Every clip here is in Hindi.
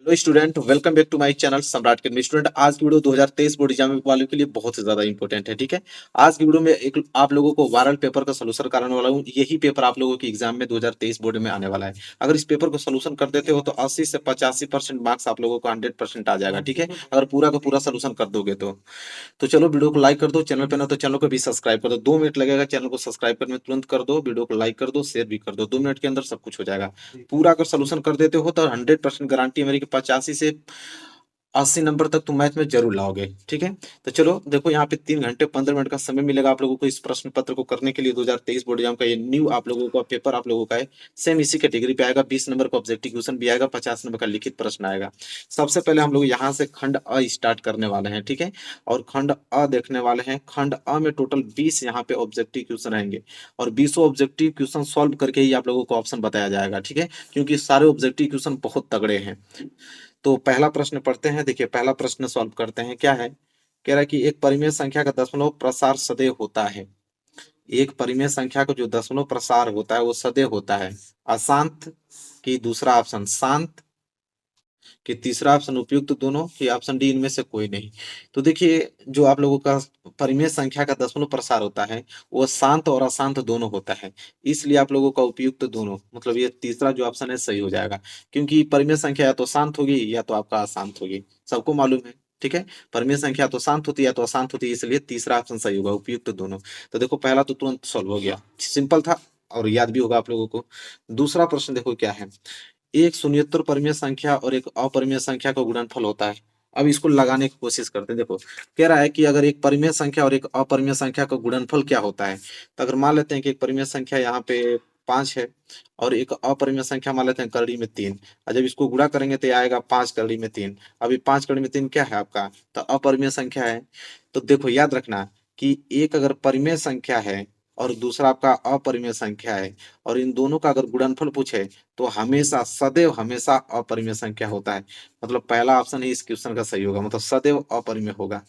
Hello student, welcome back to my channel Samrat academy. Student, आज की वीडियो 2023 बोर्ड एग्जाम वालों के लिए बहुत ही ज्यादा इंपॉर्टेंट है। ठीक है, आज की वीडियो में एक आप लोगों को वायरल पेपर का सोल्यूशन कराने वाला हूँ। यही पेपर आप लोगों के एग्जाम में 2023 बोर्ड में आने वाला है। अगर इस पेपर को सोल्यूशन कर देते हो तो 80 से 85% मार्क्स आप लोगों को 100% आ जाएगा। ठीक है, अगर पूरा का पूरा सोल्यूशन कर दोगे तो चलो वीडियो को लाइक कर दो। चैनल पे ना तो चैनल को भी सब्सक्राइब कर दो। 2 मिनट लगेगा चैनल को सब्सक्राइब करने में, तुरंत कर दो। वीडियो को लाइक कर दो, शेयर भी कर दो। 2 मिनट के अंदर सब कुछ हो जाएगा। पूरा अगर सोल्यूशन कर देते हो तो 100% गारंटी है मेरी कि 85 से 80 नंबर तक तुम मैथ में जरूर लाओगे। ठीक है, तो चलो देखो, यहाँ पे 3 घंटे 15 मिनट का समय मिलेगा आप लोगों को इस प्रश्न पत्र को करने के लिए। 2023 बोर्ड एग्जाम का ये न्यू आप लोगों का पेपर आप लोगों का है। सेम इसी कैटेगरी पे आएगा। 20 नंबर का ऑब्जेक्टिव क्वेश्चन भी आएगा, 50 नंबर का लिखित प्रश्न आएगा। सबसे पहले हम लोग यहाँ से खंड अ स्टार्ट करने वाले हैं। ठीक है, और खंड अ देखने वाले हैं। खंड अ में टोटल 20 यहाँ पे ऑब्जेक्टिव क्वेश्चन रहेंगे और 20 ऑब्जेक्टिव क्वेश्चन सॉल्व करके ही आप लोगों को ऑप्शन बताया जाएगा। ठीक है, क्योंकि सारे ऑब्जेक्टिव क्वेश्चन बहुत तगड़े हैं। तो पहला प्रश्न पढ़ते हैं। देखिए, पहला प्रश्न सॉल्व करते हैं। क्या है, कह रहा है कि एक परिमेय संख्या का दशमलव प्रसार सदैव होता है। एक परिमेय संख्या का जो दशमलव प्रसार होता है वो सदैव होता है। अशांत की दूसरा ऑप्शन शांत, कि तीसरा ऑप्शन उपयुक्त दोनों, कि ऑप्शन डी इनमें से कोई नहीं। तो देखिए, जो आप लोगों का परिमेय संख्या का दशमलव प्रसार होता है वो शांत और अशांत दोनों होता है। इसलिए आप लोगों का उपयुक्त दोनों, मतलब ये तीसरा जो ऑप्शन है सही हो जाएगा। क्योंकि परिमेय संख्या या तो शांत होगी या तो आपका अशांत होगी, सबको मालूम है। ठीक है, परिमेय संख्या तो शांत होती है या तो अशांत होती है, इसलिए तीसरा ऑप्शन सही होगा, उपयुक्त दोनों। तो देखो, पहला तो तुरंत सॉल्व हो गया, सिंपल था और याद भी होगा आप लोगों को। दूसरा प्रश्न देखो क्या है। एक शून्येतर परिमेय संख्या और एक अपरिमेय संख्या का गुणनफल होता है। अब इसको लगाने की कोशिश करते हैं। देखो, कह रहा है कि अगर एक परिमेय संख्या और एक अपरिमेय संख्या का गुणनफल क्या होता है। तो अगर मान लेते हैं कि एक परिमेय संख्या यहाँ पे 5 है और एक अपरिमेय संख्या मान लेते हैं करड़ी में 3, और जब इसको गुणा करेंगे तो ये आएगा 5 करड़ी में 3। अभी 5 करड़ी में 3 क्या है आपका, तो अपरिमेय संख्या है। तो देखो, याद रखना कि एक अगर परिमेय संख्या है और दूसरा आपका अपरिमेय संख्या है, और इन दोनों का अगर गुणनफल पूछे तो हमेशा सदैव हमेशा अपरिमेय संख्या होता है। मतलब पहला ऑप्शन ही इस क्वेश्चन का सही होगा, मतलब सदैव अपरिमेय होगा।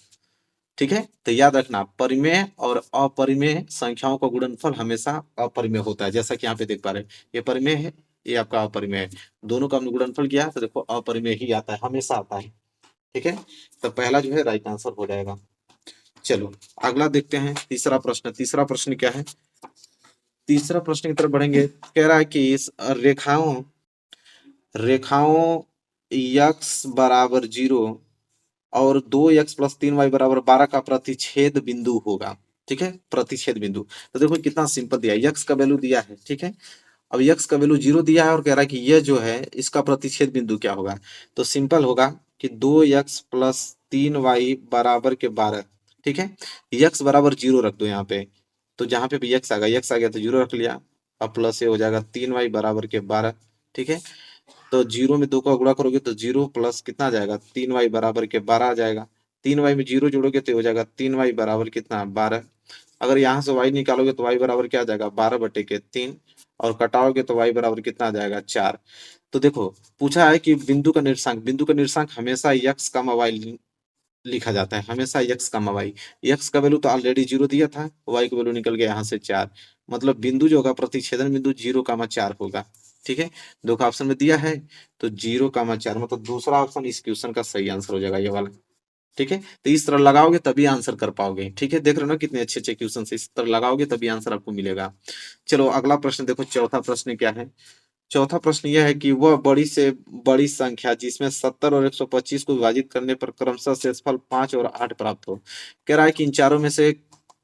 ठीक है, तो याद रखना, परिमेय और अपरिमेय संख्याओं का गुणनफल हमेशा अपरिमेय होता है। जैसा कि यहाँ पे देख पा रहे हैं, ये परिमेय है, ये आपका अपरिमेय है। दोनों का हमने गुणनफल किया तो देखो अपरिमेय ही आता है, हमेशा आता है। ठीक है, तो पहला जो है राइट आंसर हो जाएगा। चलो अगला देखते हैं, तीसरा प्रश्न। तीसरा प्रश्न क्या है, तीसरा प्रश्न की तरफ बढ़ेंगे। कह रहा है कि इस रेखाओं रेखाओं यक्स बराबर 0 और 2x+3y = 12 का प्रतिच्छेद बिंदु होगा। ठीक है, प्रतिच्छेद बिंदु। तो देखो कितना सिंपल दिया है, यक्स का वैल्यू दिया है। ठीक है, अब यक्स का वैल्यू 0 दिया है और कह रहा है कि यह जो है इसका प्रतिच्छेद बिंदु क्या होगा। तो सिंपल होगा कि 2x+3y = 12। ठीक है, यक्स बराबर 0 रख दो यहाँ पे। तो जहां पे भी यक्स आ गया तो 0 रख लिया। अब प्लस ये हो जाएगा 3y = 12। ठीक है, तो 0 में 2 का गुणा करोगे तो 0 प्लस कितना आ जाएगा, 3y = 12 आ जाएगा। 3y में 0 जोड़ोगे तो हो जाएगा 3y बराबर कितना, 12। अगर यहाँ से y निकालोगे तो y बराबर क्या आ जाएगा, 12/3। और कटाओगे तो y बराबर कितना आ जाएगा, 4। तो देखो, पूछा है कि बिंदु का निर्देशांक, बिंदु का निर्देशांक हमेशा x, y लिखा जाता है, हमेशा x, y। x का वैल्यू तो ऑलरेडी 0 दिया था, y का वैल्यू निकल गया यहाँ से 4। मतलब बिंदु जो होगा प्रतिच्छेदन बिंदु 0, 4 होगा। ठीक है, दो का ऑप्शन में दिया है तो 0, 4, मतलब दूसरा ऑप्शन इस क्वेश्चन का सही आंसर हो जाएगा, ये वाला। ठीक है, तो इस तरह लगाओगे तभी आंसर कर पाओगे। ठीक है, देख रहे हो ना कितने अच्छे अच्छे क्वेश्चन, इस तरह लगाओगे तभी आंसर आपको मिलेगा। चलो अगला प्रश्न देखो, चौथा प्रश्न क्या है। चौथा प्रश्न यह है कि वह बड़ी से बड़ी संख्या जिसमें 70 और 125 को विभाजित करने पर क्रमशः शेषफल 5 और 8 प्राप्त हो। कह रहा है कि इन चारों में से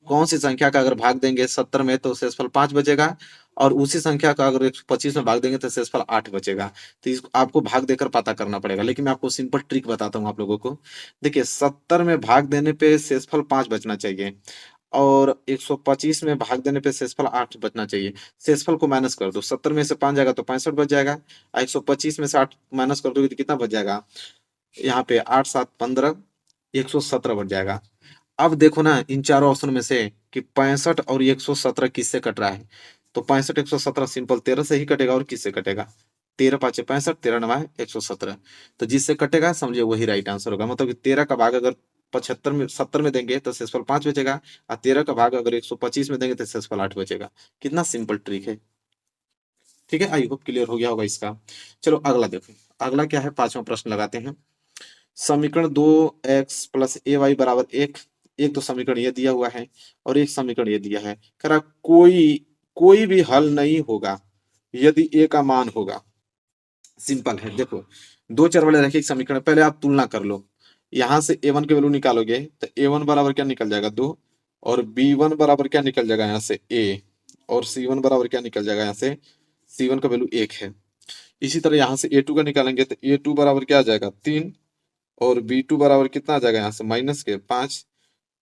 कौन सी संख्या का अगर भाग देंगे 70 में तो शेषफल 5 बचेगा, और उसी संख्या का अगर 125 में भाग देंगे तो शेषफल 8 बचेगा। तो इसको आपको भाग देकर पता करना पड़ेगा, लेकिन मैं आपको सिंपल ट्रिक बताता हूँ आप लोगों को। देखिए, 70 में भाग देने पे शेषफल 5 बचना चाहिए, और 125 में भाग देने पे शेषफल 8 बचना चाहिए। शेषफल को माइनस कर दो, 70 में से 5 जाएगा तो 65 बच जाएगा, और 125 में से 8 माइनस कर दोगे तो कितना बच जाएगा, यहाँ पे 8 7 15, 117 बच जाएगा। अब देखो ना इन चारों ऑप्शन में से कि 65 और 117 किससे कट रहा है। तो 65 117 सिंपल 13 से ही कटेगा, और किससे कटेगा, 13 5 65, 13 9 117। तो जिससे कटेगा समझे वही राइट आंसर होगा। मतलब कि 13 का भाग अगर 75 में 70 में देंगे तो शेषफल 5 बचेगा, और 13 का भाग अगर 125 में देंगे तो शेषफल 8 बचेगा। कितना सिंपल ट्रिक है। ठीक है, आई होप क्लियर हो गया होगा इसका। चलो अगला देखो, अगला क्या है, पांचवा प्रश्न लगाते हैं। समीकरण 2x + ay = 1, एक तो समीकरण ये दिया हुआ है और एक समीकरण ये दिया है, कह रहा कोई कोई भी हल नहीं होगा यदि ए का मान होगा। सिंपल है, देखो दो चर वाले रैखिक समीकरण, पहले आप तुलना कर लो। यहां से a1 के वैल्यू निकालोगे तो a1 बराबर क्या निकल जाएगा 2, और b1 बराबर क्या निकल जाएगा यहाँ से a, और c1 बराबर क्या निकल जाएगा यहाँ से c1 का वैल्यू 1 है। इसी तरह यहाँ से a2 का निकालेंगे तो a2 बराबर क्या आ जाएगा 3, और b2 बराबर कितना आ जाएगा यहाँ से -5,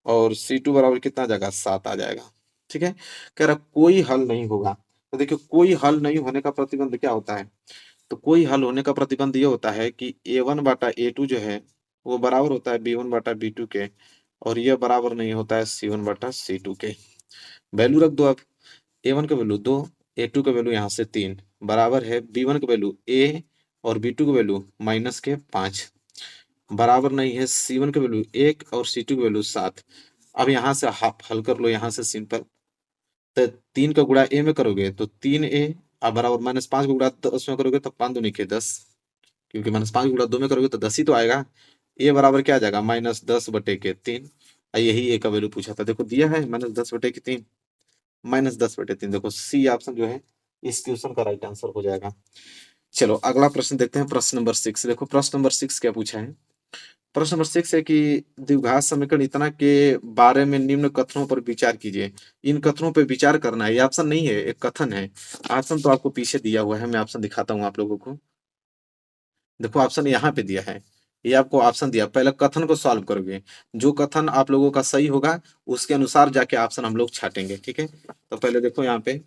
और c2 बराबर कितना आ जाएगा 7 आ जाएगा। ठीक है, कह रहा कोई हल नहीं होगा। तो देखिए कोई हल नहीं होने का प्रतिबंध क्या होता है, तो कोई हल होने का प्रतिबंध ये होता है कि a1 बाटा a2 जो है वो बराबर होता है b1 बाटा b2 के, और ये बराबर नहीं होता है c1 बाटा c2 के। वैल्यू रख दो अब, a1 का वैल्यू 2, a2 का वैल्यू यहाँ से 3, बराबर है b1 का वैल्यू a और b2 का वैल्यू -5, बराबर नहीं है c1 का वैल्यू 1 और c2 का वैल्यू 7। अब यहाँ से हाफ हल कर लो, यहाँ से सिंपल, तो 3 का गुणा a में करोगे तो 3a, अब बराबर -5 का गुणा 10 में करोगे तो 5 दूनी के 10, क्योंकि -5 गुणा 2 में करोगे तो 10 ही तो आएगा। ए बराबर क्या आ जाएगा -10/3। यही ए का वैल्यू पूछा था, देखो दिया है -10/3, -10/3। देखो सी ऑप्शन जो है इस क्वेश्चन का राइट आंसर हो जाएगा। चलो अगला प्रश्न देखते हैं, प्रश्न नंबर 6। देखो प्रश्न नंबर 6 क्या पूछा है। प्रश्न नंबर 6 है कि द्विघात समीकरण इतना के बारे में निम्न कथनों पर विचार कीजिए। इन कथनों पर विचार करना है, ये ऑप्शन नहीं है, एक कथन है। ऑप्शन तो आपको पीछे दिया हुआ है, मैं ऑप्शन दिखाता हूँ आप लोगों को। देखो ऑप्शन यहाँ पे दिया है, ये आपको ऑप्शन दिया, पहले कथन को सॉल्व करोगे, जो कथन आप लोगों का सही होगा उसके अनुसार जाके ऑप्शन हम लोग छाटेंगे। ठीक है, तो पहले देखो यहाँ पे,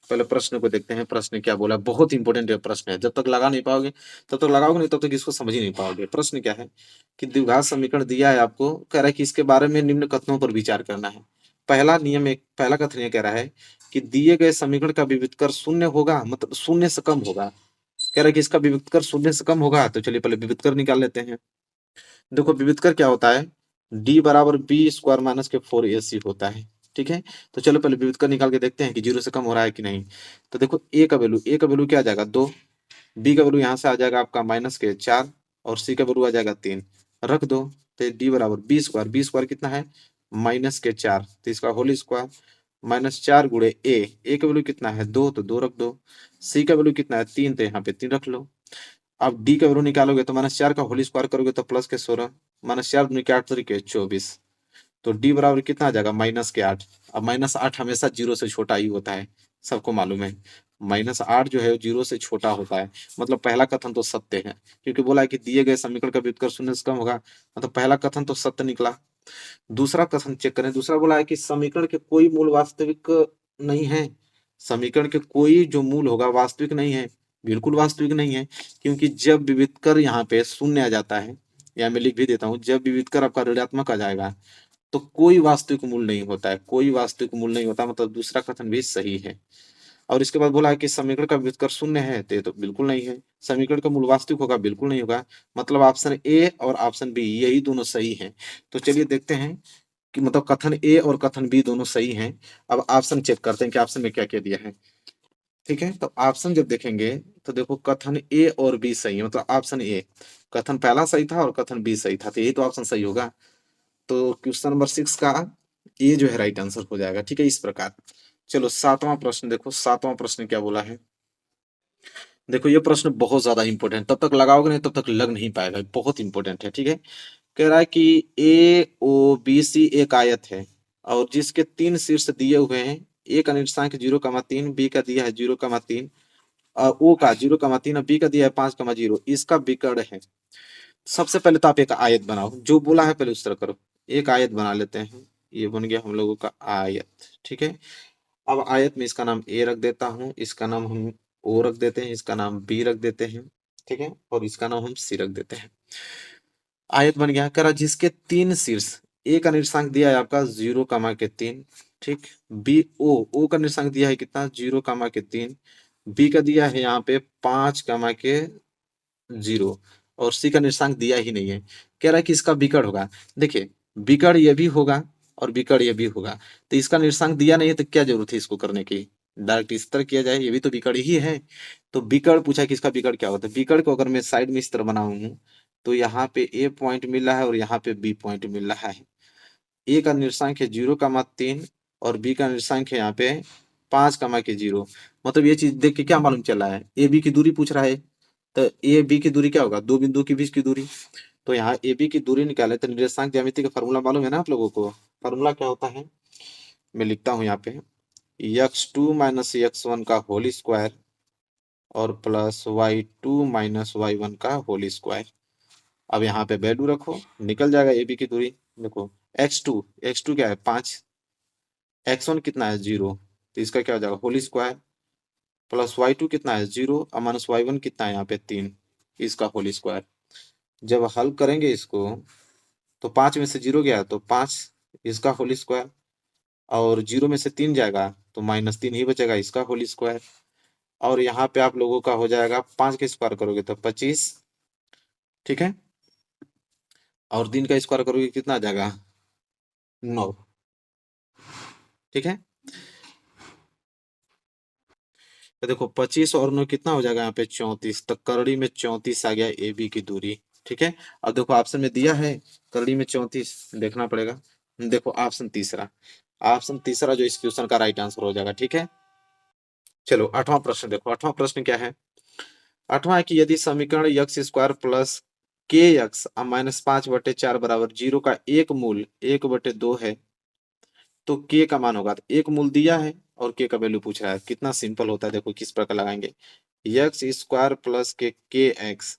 पहले प्रश्न को देखते हैं, प्रश्न क्या बोला। बहुत इंपॉर्टेंट प्रश्न है, जब तक लगा नहीं पाओगे तब तक लगाओगे नहीं, तब तक इसको समझ ही नहीं पाओगे। प्रश्न क्या है कि द्विघात समीकरण दिया है आपको, कह रहा है कि इसके बारे में निम्न कथनों पर विचार करना है। पहला नियम, एक पहला कथन ये कह रहा है कि दिए गए समीकरण का विविधकर शून्य होगा, मतलब शून्य से कम होगा। कह रहा है कि इसका विविधकर शून्य से कम होगा, तो चलिए पहले विविधकर निकाल लेते हैं। देखो विविधकर क्या होता है, d बराबर b² - के 4ac होता है। ठीक है, तो चलो पहले विविधकर निकाल के देखते हैं कि 0 से कम हो रहा है कि नहीं। तो देखो a का वैल्यू क्या आ जाएगा 2, b का वैल्यू यहाँ से आ जाएगा आपका -4, और c का वैल्यू आ जाएगा 3, रख दो। तो d बराबर b² कितना है -4, तो इसका होल स्क्वायर -4 गुणे a का वैल्यू कितना है 2, तो 2 रख दो। c का वैल्यू कितना है 3, तो यहाँ पे 3 रख लो। अब डी का वैल्यू निकालोगे तो -4 का होल स्क्वायर करोगे तो +16, -4 दूनी के 8 तरीके 24, तो डी बराबर कितना आ जाएगा -8। अब -8 हमेशा 0 से छोटा ही होता है, सबको मालूम है। -8 जो है 0 से छोटा होता है, मतलब पहला कथन तो सत्य है, क्योंकि बोला है कि दिए गए समीकरण का व्युत्क्रम शून्य से कम होगा, मतलब पहला कथन तो सत्य निकला। दूसरा कथन चेक करें, दूसरा बोला है कि समीकरण के कोई मूल वास्तविक नहीं है। समीकरण के कोई जो मूल होगा वास्तविक नहीं है, बिल्कुल वास्तविक नहीं है, क्योंकि जब विविधकर यहाँ पे शून्य आ जाता है, या मैं लिख भी देता हूँ, जब विविधकर आपका ऋणात्मक आ जाएगा तो कोई वास्तविक मूल नहीं होता है, कोई वास्तविक मूल नहीं होता, मतलब दूसरा कथन भी सही है। और इसके बाद बोला है कि समीकरण का व्युत्क्रम शून्य है, तो ये तो बिल्कुल नहीं है। समीकरण का मूल वास्तविक होगा, बिल्कुल नहीं होगा, मतलब ऑप्शन ए और ऑप्शन बी यही दोनों सही हैं। तो चलिए देखते हैं कि मतलब कथन ए और कथन बी दोनों सही हैं। अब ऑप्शन चेक करते हैं कि ऑप्शन में क्या क्या दिया है। ठीक है, तो ऑप्शन जब देखेंगे तो देखो कथन ए और बी सही है, मतलब ऑप्शन ए, कथन पहला सही था और कथन बी सही था, तो यही तो ऑप्शन सही होगा। तो क्वेश्चन नंबर 6 का ए जो है राइट आंसर हो जाएगा। ठीक है, इस प्रकार। चलो 7वां प्रश्न देखो, 7वां प्रश्न क्या बोला है। देखो ये प्रश्न बहुत ज्यादा इंपॉर्टेंट, तब तक लगाओगे नहीं तब तक लग नहीं पाएगा, बहुत इंपॉर्टेंट है। ठीक है, कह रहा है कि ए ओ बी सी एक आयत है और जिसके 3 शीर्ष दिए हुए हैं। ए का निर्देशांक 0,3, बी का दिया है 0,3, और ओ का 0,3 और बी का दिया है 5,0, इसका विकर्ण है। सबसे पहले तो आप एक आयत बनाओ, जो बोला है पहले उस तरह करो। एक आयत बना लेते हैं, ये बन गया हम लोगों का आयत। ठीक है, अब आयत में इसका नाम ए रख देता हूँ, इसका नाम हम ओ रख देते हैं, इसका नाम बी रख देते हैं। ठीक है, और इसका नाम हम सी रख देते हैं। आयत बन गया, करा जिसके 3 शीर्ष। ए का निर्देशांक दिया है आपका 0,3, ठीक। बी ओ का निर्देशांक दिया है कितना 0,3, बी का दिया है यहाँ पे 5,0, और सी का निर्देशांक दिया ही नहीं है। कह रहा है कि इसका विकर्ण होगा। देखिए विकर्ण ये भी होगा और विकर्ण ये भी होगा, तो इसका निर्देशांक दिया नहीं है तो क्या जरूरत है इसको करने की। डायरेक्ट इस तरह किया जाए, ये भी तो विकर्ण ही है। तो विकर्ण पूछा कि इसका विकर्ण क्या होता है। विकर्ण को अगर मैं साइड में इस तरह बनाऊं तो यहाँ पे ए पॉइंट मिल रहा है और यहाँ पे बी पॉइंट मिल रहा है। ए का निर्देशांक है 0,3 और बी का निर्देशांक है यहाँ पे 5,0। मतलब ये चीज देख के क्या मालूम चला है, ए बी की दूरी पूछ रहा है। तो ए बी की दूरी क्या होगा, दो बिंदु के बीच की दूरी। तो यहाँ ए बी की दूरी निकाले तो निर्देशांक ज्यामिति का फॉर्मूला मालूम है ना आप लोगों को। फॉर्मूला क्या होता है, मैं लिखता हूँ यहाँ पे, x2 माइनस x1 का होल स्क्वायर और प्लस y2 - y1 का होल स्क्वायर। अब यहाँ पे वैल्यू रखो, निकल जाएगा ए बी की दूरी। देखो x2 क्या है 5, x1 कितना है 0, तो इसका क्या हो जाएगा होल स्क्वायर, प्लस y2 कितना है 0 और माइनस y1 कितना है यहाँ पे 3, इसका होल स्क्वायर। जब हल करेंगे इसको तो 5 में से 0 गया तो 5 इसका होल स्क्वायर, और 0 में से 3 जाएगा तो -3 ही बचेगा, इसका होल स्क्वायर। और यहाँ पे आप लोगों का हो जाएगा 5 का स्क्वायर करोगे तो 25, ठीक है, और 3 का स्क्वायर करोगे कितना आ जाएगा 9, ठीक है। तो देखो 25 और 9 कितना हो जाएगा यहाँ पे 34, तो करड़ी में 34 आ गया ए बी की दूरी, ठीक है। अब देखो ऑप्शन में दिया है करड़ी में 34, देखना पड़ेगा। देखो ऑप्शन तीसरा जो इस क्वेश्चन का राइट आंसर हो जाएगा, ठीक है। चलो 8वां प्रश्न देखो, 8वां प्रश्न क्या है। 8वां है कि यदि समीकरण एक्स स्क्वायर प्लस के एक्स -5/4 बराबर 0 का एक मूल 1/2 है तो के का मान होगा। तो एक मूल दिया है और के का वैल्यू पूछ रहा है, कितना सिंपल होता है, देखो किस प्रकार लगाएंगे। एक्स स्क्वायर प्लस के एक्स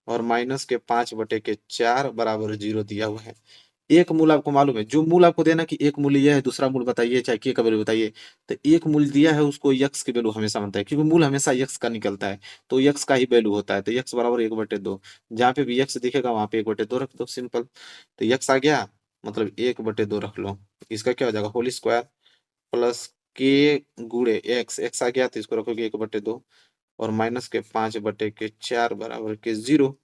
और -5/4 बराबर 0 दिया हुआ है। एक मूल आपको मालूम है, जो मूल आपको देना कि एक मूल ये है, दूसरा मूल बताइए, चाहे के का वैल्यू बताइए। तो एक मूल दिया है उसको यक्स की वैल्यू हमेशा बनता है, क्योंकि मूल हमेशा यक्स का निकलता है, तो यक्स का ही वैल्यू होता है। तो यक्स बराबर 1/2, जहाँ पे भी यक्स दिखेगा वहां पे 1/2 रख दो, सिंपल। तो यक्स आ गया, मतलब 1/2 रख लो। इसका क्या हो जाएगा होल स्क्वायर प्लस के गुड़े एक्स, एक्स आ गया तो इसको रखोगे 1/2 और -5/4 बराबर के 0।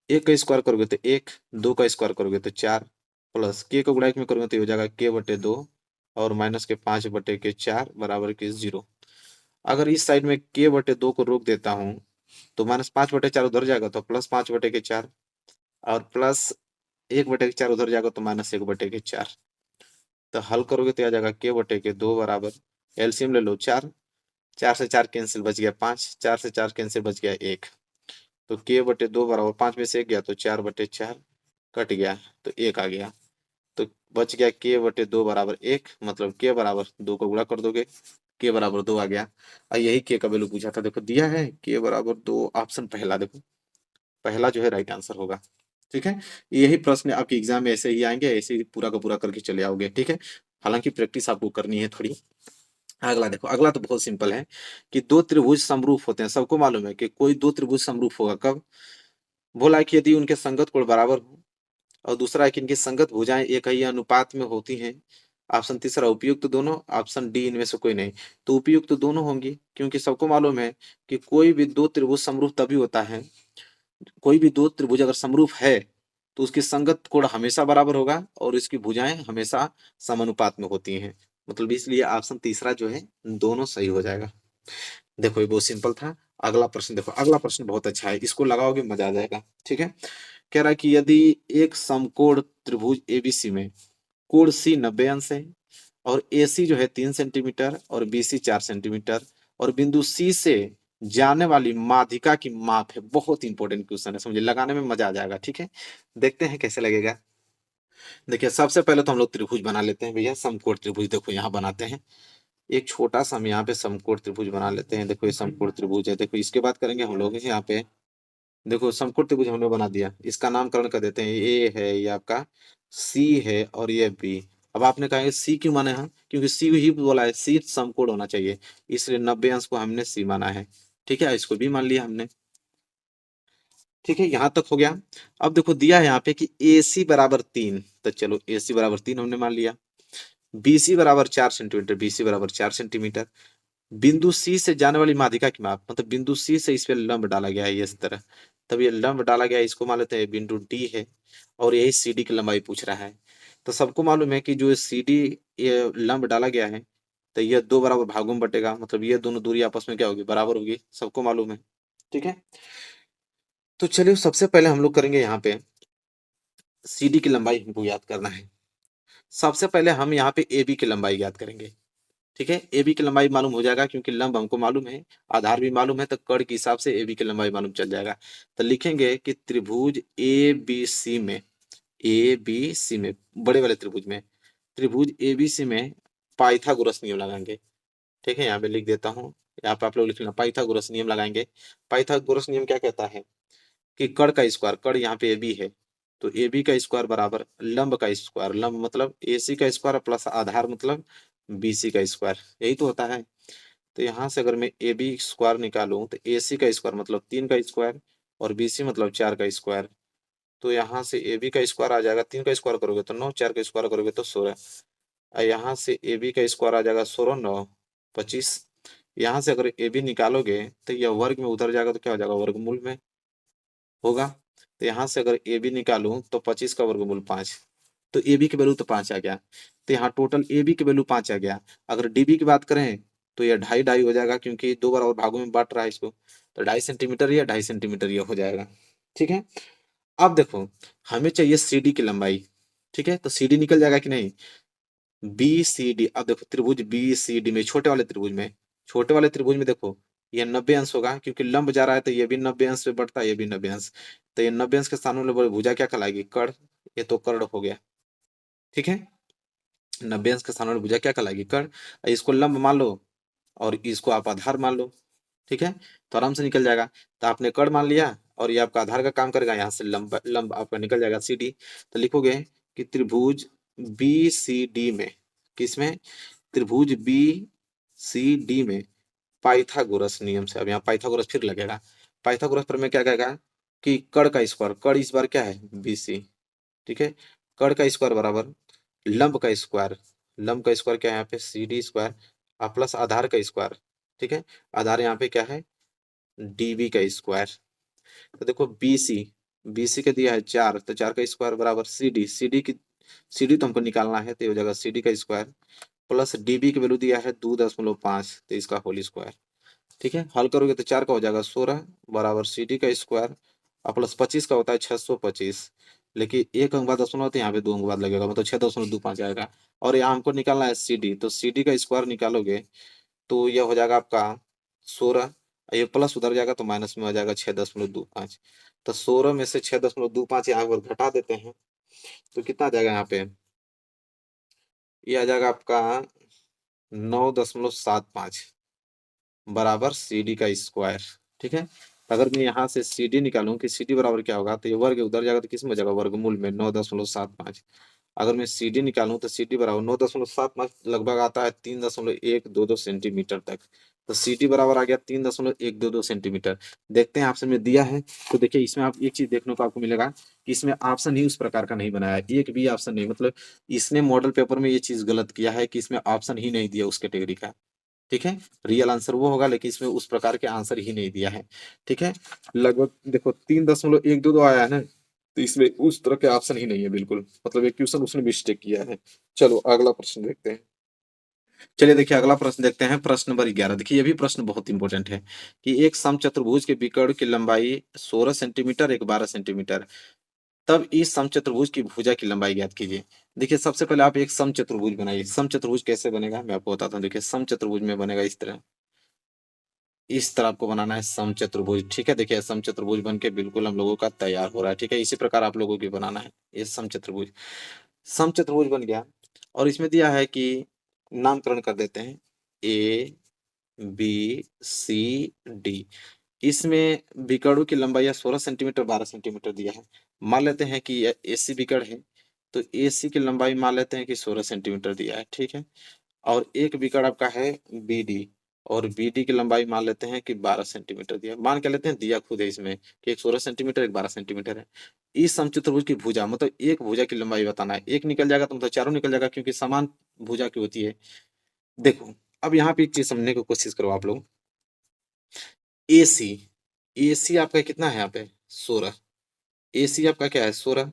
एक का स्क्वायर करोगे तो 1, 2 का स्क्वायर करोगे तो 4, प्लस के को गुणा 1 में करोगे तो ये हो जाएगा k/2 और -5/4 बराबर के 0। अगर इस साइड में k/2 को रोक देता हूँ तो -5/4 उधर जाएगा तो +5/4 और प्लस 1/4 उधर जाएगा तो -1/4। तो हल करोगे तो आ जाएगा k/2 बराबर, एलसीएम ले लो 4, 4 से 4 कैंसिल बच गया 5, 4 से 4 कैंसिल बच गया 1। तो k/2 बराबर 5 में से 1 गया तो 4/4 कट गया तो 1 आ गया। तो बच गया k/2 बराबर 1, मतलब k बराबर 2 को गुणा कर दोगे, k बराबर 2 आ गया। और यही k का वैल्यू पूछा था, देखो दिया है k बराबर 2, ऑप्शन पहला, देखो पहला जो है राइट आंसर होगा, ठीक है। यही प्रश्न आपके एग्जाम में ऐसे ही आएंगे, ऐसे ही पूरा का पूरा करके चले आओगे, ठीक है। हालांकि प्रैक्टिस आपको करनी है थोड़ी। अगला देखो, अगला तो बहुत सिंपल है कि दो त्रिभुज समरूप होते हैं। सबको मालूम है कि कोई दो त्रिभुज समरूप होगा कब, बोला है कि यदि उनके संगत कोण बराबर हो, और दूसरा है कि इनकी संगत भुजाएं एक ही अनुपात में होती हैं। ऑप्शन तीसरा उपयुक्त तो दोनों, ऑप्शन डी इनमें से कोई नहीं। तो उपयुक्त तो दोनों होंगी, क्योंकि सबको मालूम है कि कोई भी दो त्रिभुज समरूप तभी होता है, कोई भी दो त्रिभुज अगर समरूप है तो उसकी संगत कोण हमेशा बराबर होगा और इसकी भुजाएं हमेशा समानुपात में होती हैं। मतलब इसलिए ऑप्शन तीसरा जो है दोनों सही हो जाएगा। देखो ये बहुत सिंपल था। अगला प्रश्न देखो, अगला प्रश्न बहुत अच्छा है, इसको लगाओगे मजा आ जाएगा, ठीक है। कह रहा है कि यदि एक समकोण त्रिभुज एबीसी में कोण सी 90 अंश है और एसी जो है 3 सेंटीमीटर और बीसी 4 सेंटीमीटर, और बिंदु सी से जाने वाली माध्यिका की माप है। बहुत इंपॉर्टेंट क्वेश्चन है, समझे, लगाने में मजा आ जाएगा, ठीक है। देखते हैं कैसे लगेगा। देखिए सबसे पहले तो हम लोग त्रिभुज बना लेते हैं भैया, समकोण त्रिभुज देखो यहाँ बनाते हैं। एक छोटा सा हम यहाँ पे समकोण त्रिभुज बना लेते हैं। देखो ये समकोण त्रिभुज है, देखो इसके बाद करेंगे हम लोग यहाँ पे, देखो समकोण त्रिभुज हमने बना दिया, इसका नामकरण कर देते हैं। ए है, ये आपका सी है और ये बी। अब आपने कहा सी क्यों माने हैं, क्योंकि सी ही बोला है, सी समकोण होना चाहिए, इसलिए 90 अंश को हमने सी माना है, ठीक है। इसको भी मान लिया हमने, ठीक है, यहाँ तक हो गया। अब देखो दिया है यहाँ पे कि ए सी बराबर 3, तो चलो ए सी बराबर 3 हमने मान लिया। बीसी बराबर 4 सेंटीमीटर, बीसी बराबर 4 सेंटीमीटर। बिंदु सी से जाने वाली माध्यिका की माप, मतलब बिंदु सी से इस पे लंब डाला गया है इस तरह, तब ये लंब डाला गया है, इसको मान लेते हैं बिंदु डी है, और यही सी डी की लंबाई पूछ रहा है। तो सबको मालूम है कि जो सी डी ये लंब डाला गया है, तो ये 2 बराबर भागों में बटेगा, मतलब ये दोनों दूरी आपस में क्या होगी, बराबर होगी, सबको मालूम है। ठीक है, तो चलिए सबसे पहले हम लोग करेंगे यहाँ पे CD की लंबाई हमको याद करना है। सबसे पहले हम यहाँ पे AB की लंबाई याद करेंगे। ठीक है, AB की लंबाई मालूम हो जाएगा क्योंकि लंब हमको मालूम है, आधार भी मालूम है, तो कर्ण के हिसाब से AB की लंबाई मालूम चल जाएगा। तो लिखेंगे कि त्रिभुज ABC में बड़े वाले त्रिभुज ABC में पाइथागोरस नियम लगाएंगे। ठीक है, यहाँ पे लिख देता हूँ, यहाँ पे आप लोग लिख लेना, पाइथागोरस नियम लगाएंगे। पाइथागोरस नियम क्या कहता है कि कर्ण का स्क्वायर, कर्ण यहाँ पे AB है, तो AB का स्क्वायर बराबर लंब का स्क्वायर, लंब मतलब AC का स्क्वायर प्लस आधार मतलब BC का स्क्वायर, यही तो होता है। तो यहाँ से अगर मैं AB स्क्वायर निकालूं तो AC का स्क्वायर मतलब 3 का स्क्वायर और BC मतलब 4 का स्क्वायर। तो यहाँ से AB का स्क्वायर आ जाएगा, 3 का स्क्वायर करोगे तो 9, 4 का स्क्वायर करोगे तो 16। यहाँ से AB का स्क्वायर आ जाएगा 16 9 25। यहाँ से अगर AB निकालोगे तो यह वर्ग में उधर जाएगा तो क्या हो जाएगा, वर्गमूल में होगा। तो यहाँ से अगर AB निकालूं तो 25 का वर्गमूल 5, तो AB की वैल्यू तो 5 आ गया। तो यहाँ टोटल AB की वैल्यू 5 आ गया। अगर DB की बात करें तो यह 2.5 हो जाएगा क्योंकि 2 बराबर भागों में बांट रहा है इसको, तो 2.5 सेंटीमीटर या 2.5 सेंटीमीटर ये हो जाएगा। ठीक है, अब देखो हमें चाहिए CD की लंबाई। ठीक है, तो CD निकल जाएगा कि नहीं, BCD। अब देखो त्रिभुज BCD में, छोटे वाले त्रिभुज में देखो ये 90 अंश होगा क्योंकि लंब जा रहा है, तो ये भी 90 अंश पे बढ़ता है, ये भी 90 अंश। तो ये 90 अंश के स्थान में भुजा क्या कहलाएगी, कर्ण। ये तो कर्ण हो गया। ठीक है, 90 अंश के स्थान में भुजा क्या कहलाएगी, कर्ण। इसको लंब मान लो और इसको आप आधार मान लो। ठीक है, तो आराम से निकल जाएगा। तो आपने कर्ण मान लिया और ये आपका आधार का काम करेगा, यहाँ से लंब लंब आपका निकल जाएगा CD। तो लिखोगे कि त्रिभुज BCD में, किसमें, त्रिभुज BCD में पाइथागोरस नियम से, अब यहाँ पाइथागोरस फिर लगेगा। पाइथागोरस पर मैं क्या कहेगा कि कर्ण का स्क्वायर, कर्ण इस बार क्या है BC। ठीक है, कर्ण का स्क्वायर बराबर लंब का स्क्वायर, लंब का स्क्वायर क्या है यहाँ पे CD स्क्वायर और प्लस आधार का स्क्वायर। ठीक है, आधार यहाँ पे क्या है DB का स्क्वायर। तो देखो BC का दिया है 4, तो 4 का स्क्वायर बराबर CD तो हमको निकालना है, तो ये हो जाएगा CD का स्क्वायर प्लस DB की वैल्यू दिया है 2.5, तो इसका होल स्क्वायर। ठीक है, हल करोगे तो 4 का हो जाएगा 16 बराबर CD का स्क्वायर और प्लस 25 का होता है 625। लेकिन एक अंक बाद दशमलव तो यहाँ पे 2 अंक बाद लगेगा, मतलब 6.25 आएगा। और यहाँ हमको निकालना है CD, तो CD का स्क्वायर निकालोगे तो यह हो जाएगा आपका 16, ये प्लस उधर जाएगा तो माइनस में आ जाएगा 6.25। तो 16 में से 6.25 यहाँ पर घटा देते हैं तो कितना आ जाएगा यहाँ पे, ये आ जाएगा आपका 9.75 बराबर CD का स्क्वायर। ठीक है, तो अगर मैं यहाँ से CD निकालूं कि CD बराबर क्या होगा, तो ये वर्ग उधर जाएगा तो किस में हो जाएगा, वर्गमूल में 9.75। अगर मैं CD निकालूं तो CD बराबर 9.75 लगभग आता है 3.122 सेंटीमीटर तक। तो CD बराबर आ गया 3.122 सेंटीमीटर। देखते हैं ऑप्शन में दिया है, तो देखिए इसमें आप एक चीज देखने को आपको मिलेगा कि इसमें ऑप्शन ही उस प्रकार का नहीं बनाया है, एक भी ऑप्शन नहीं, मतलब इसने मॉडल पेपर में ये चीज गलत किया है कि इसमें ऑप्शन ही नहीं दिया उस कैटेगरी का। ठीक है, रियल आंसर वो होगा लेकिन इसमें उस प्रकार के आंसर ही नहीं दिया है। ठीक है, लगभग देखो 3.122 आया है ना, तो इसमें उस तरह के ऑप्शन ही नहीं है बिल्कुल, मतलब एक क्वेश्चन उसने मिस्टेक किया है। चलो अगला प्रश्न देखते हैं। चलिए देखिए अगला प्रश्न देखते हैं, प्रश्न नंबर 11। देखिए ये भी प्रश्न बहुत इंपॉर्टेंट है कि एक समचतुर्भुज के विकर्ण की लंबाई 16 सेंटीमीटर, एक 12 सेंटीमीटर, तब इस समचतुर्भुज की भुजा की लंबाई ज्ञात कीजिए। देखिए सबसे पहले आप एक समचतुर्भुज बनाइए। समचतुर्भुज कैसे बनेगा मैं आपको बताता हूँ। देखिए समचतुर्भुज में बनेगा इस तरह आपको बनाना है समचतुर्भुज। ठीक है, देखिए समचतुर्भुज बन के बिल्कुल हम लोगों का तैयार हो रहा है। ठीक है, इसी प्रकार आप लोगों की बनाना है ये समचतुर्भुज। समचतुर्भुज बन गया और इसमें दिया है कि नामकरण कर देते हैं ABCD। इसमें विकर्णों की लंबाई 16 सेंटीमीटर 12 सेंटीमीटर दिया है। मान लेते हैं कि यह AC विकर्ण है, तो AC की लंबाई मान लेते हैं कि 16 सेंटीमीटर दिया है। ठीक है, और एक विकर्ण आपका है BD और BD की लंबाई मान लेते हैं कि 12 सेंटीमीटर दिया, मान के लेते हैं दिया खुद है इसमें कि एक 16 सेंटीमीटर एक 12 सेंटीमीटर है। इस समचतुर्भुज की भुजा मतलब एक भुजा की लंबाई बताना है, एक निकल जाएगा तो मतलब चारों निकल जाएगा क्योंकि समान भुजा की होती है। देखो अब यहाँ पे एक चीज समझने की कोशिश करो आप लोग। AC आपका कितना है यहाँ पे 16, AC आपका क्या है 16,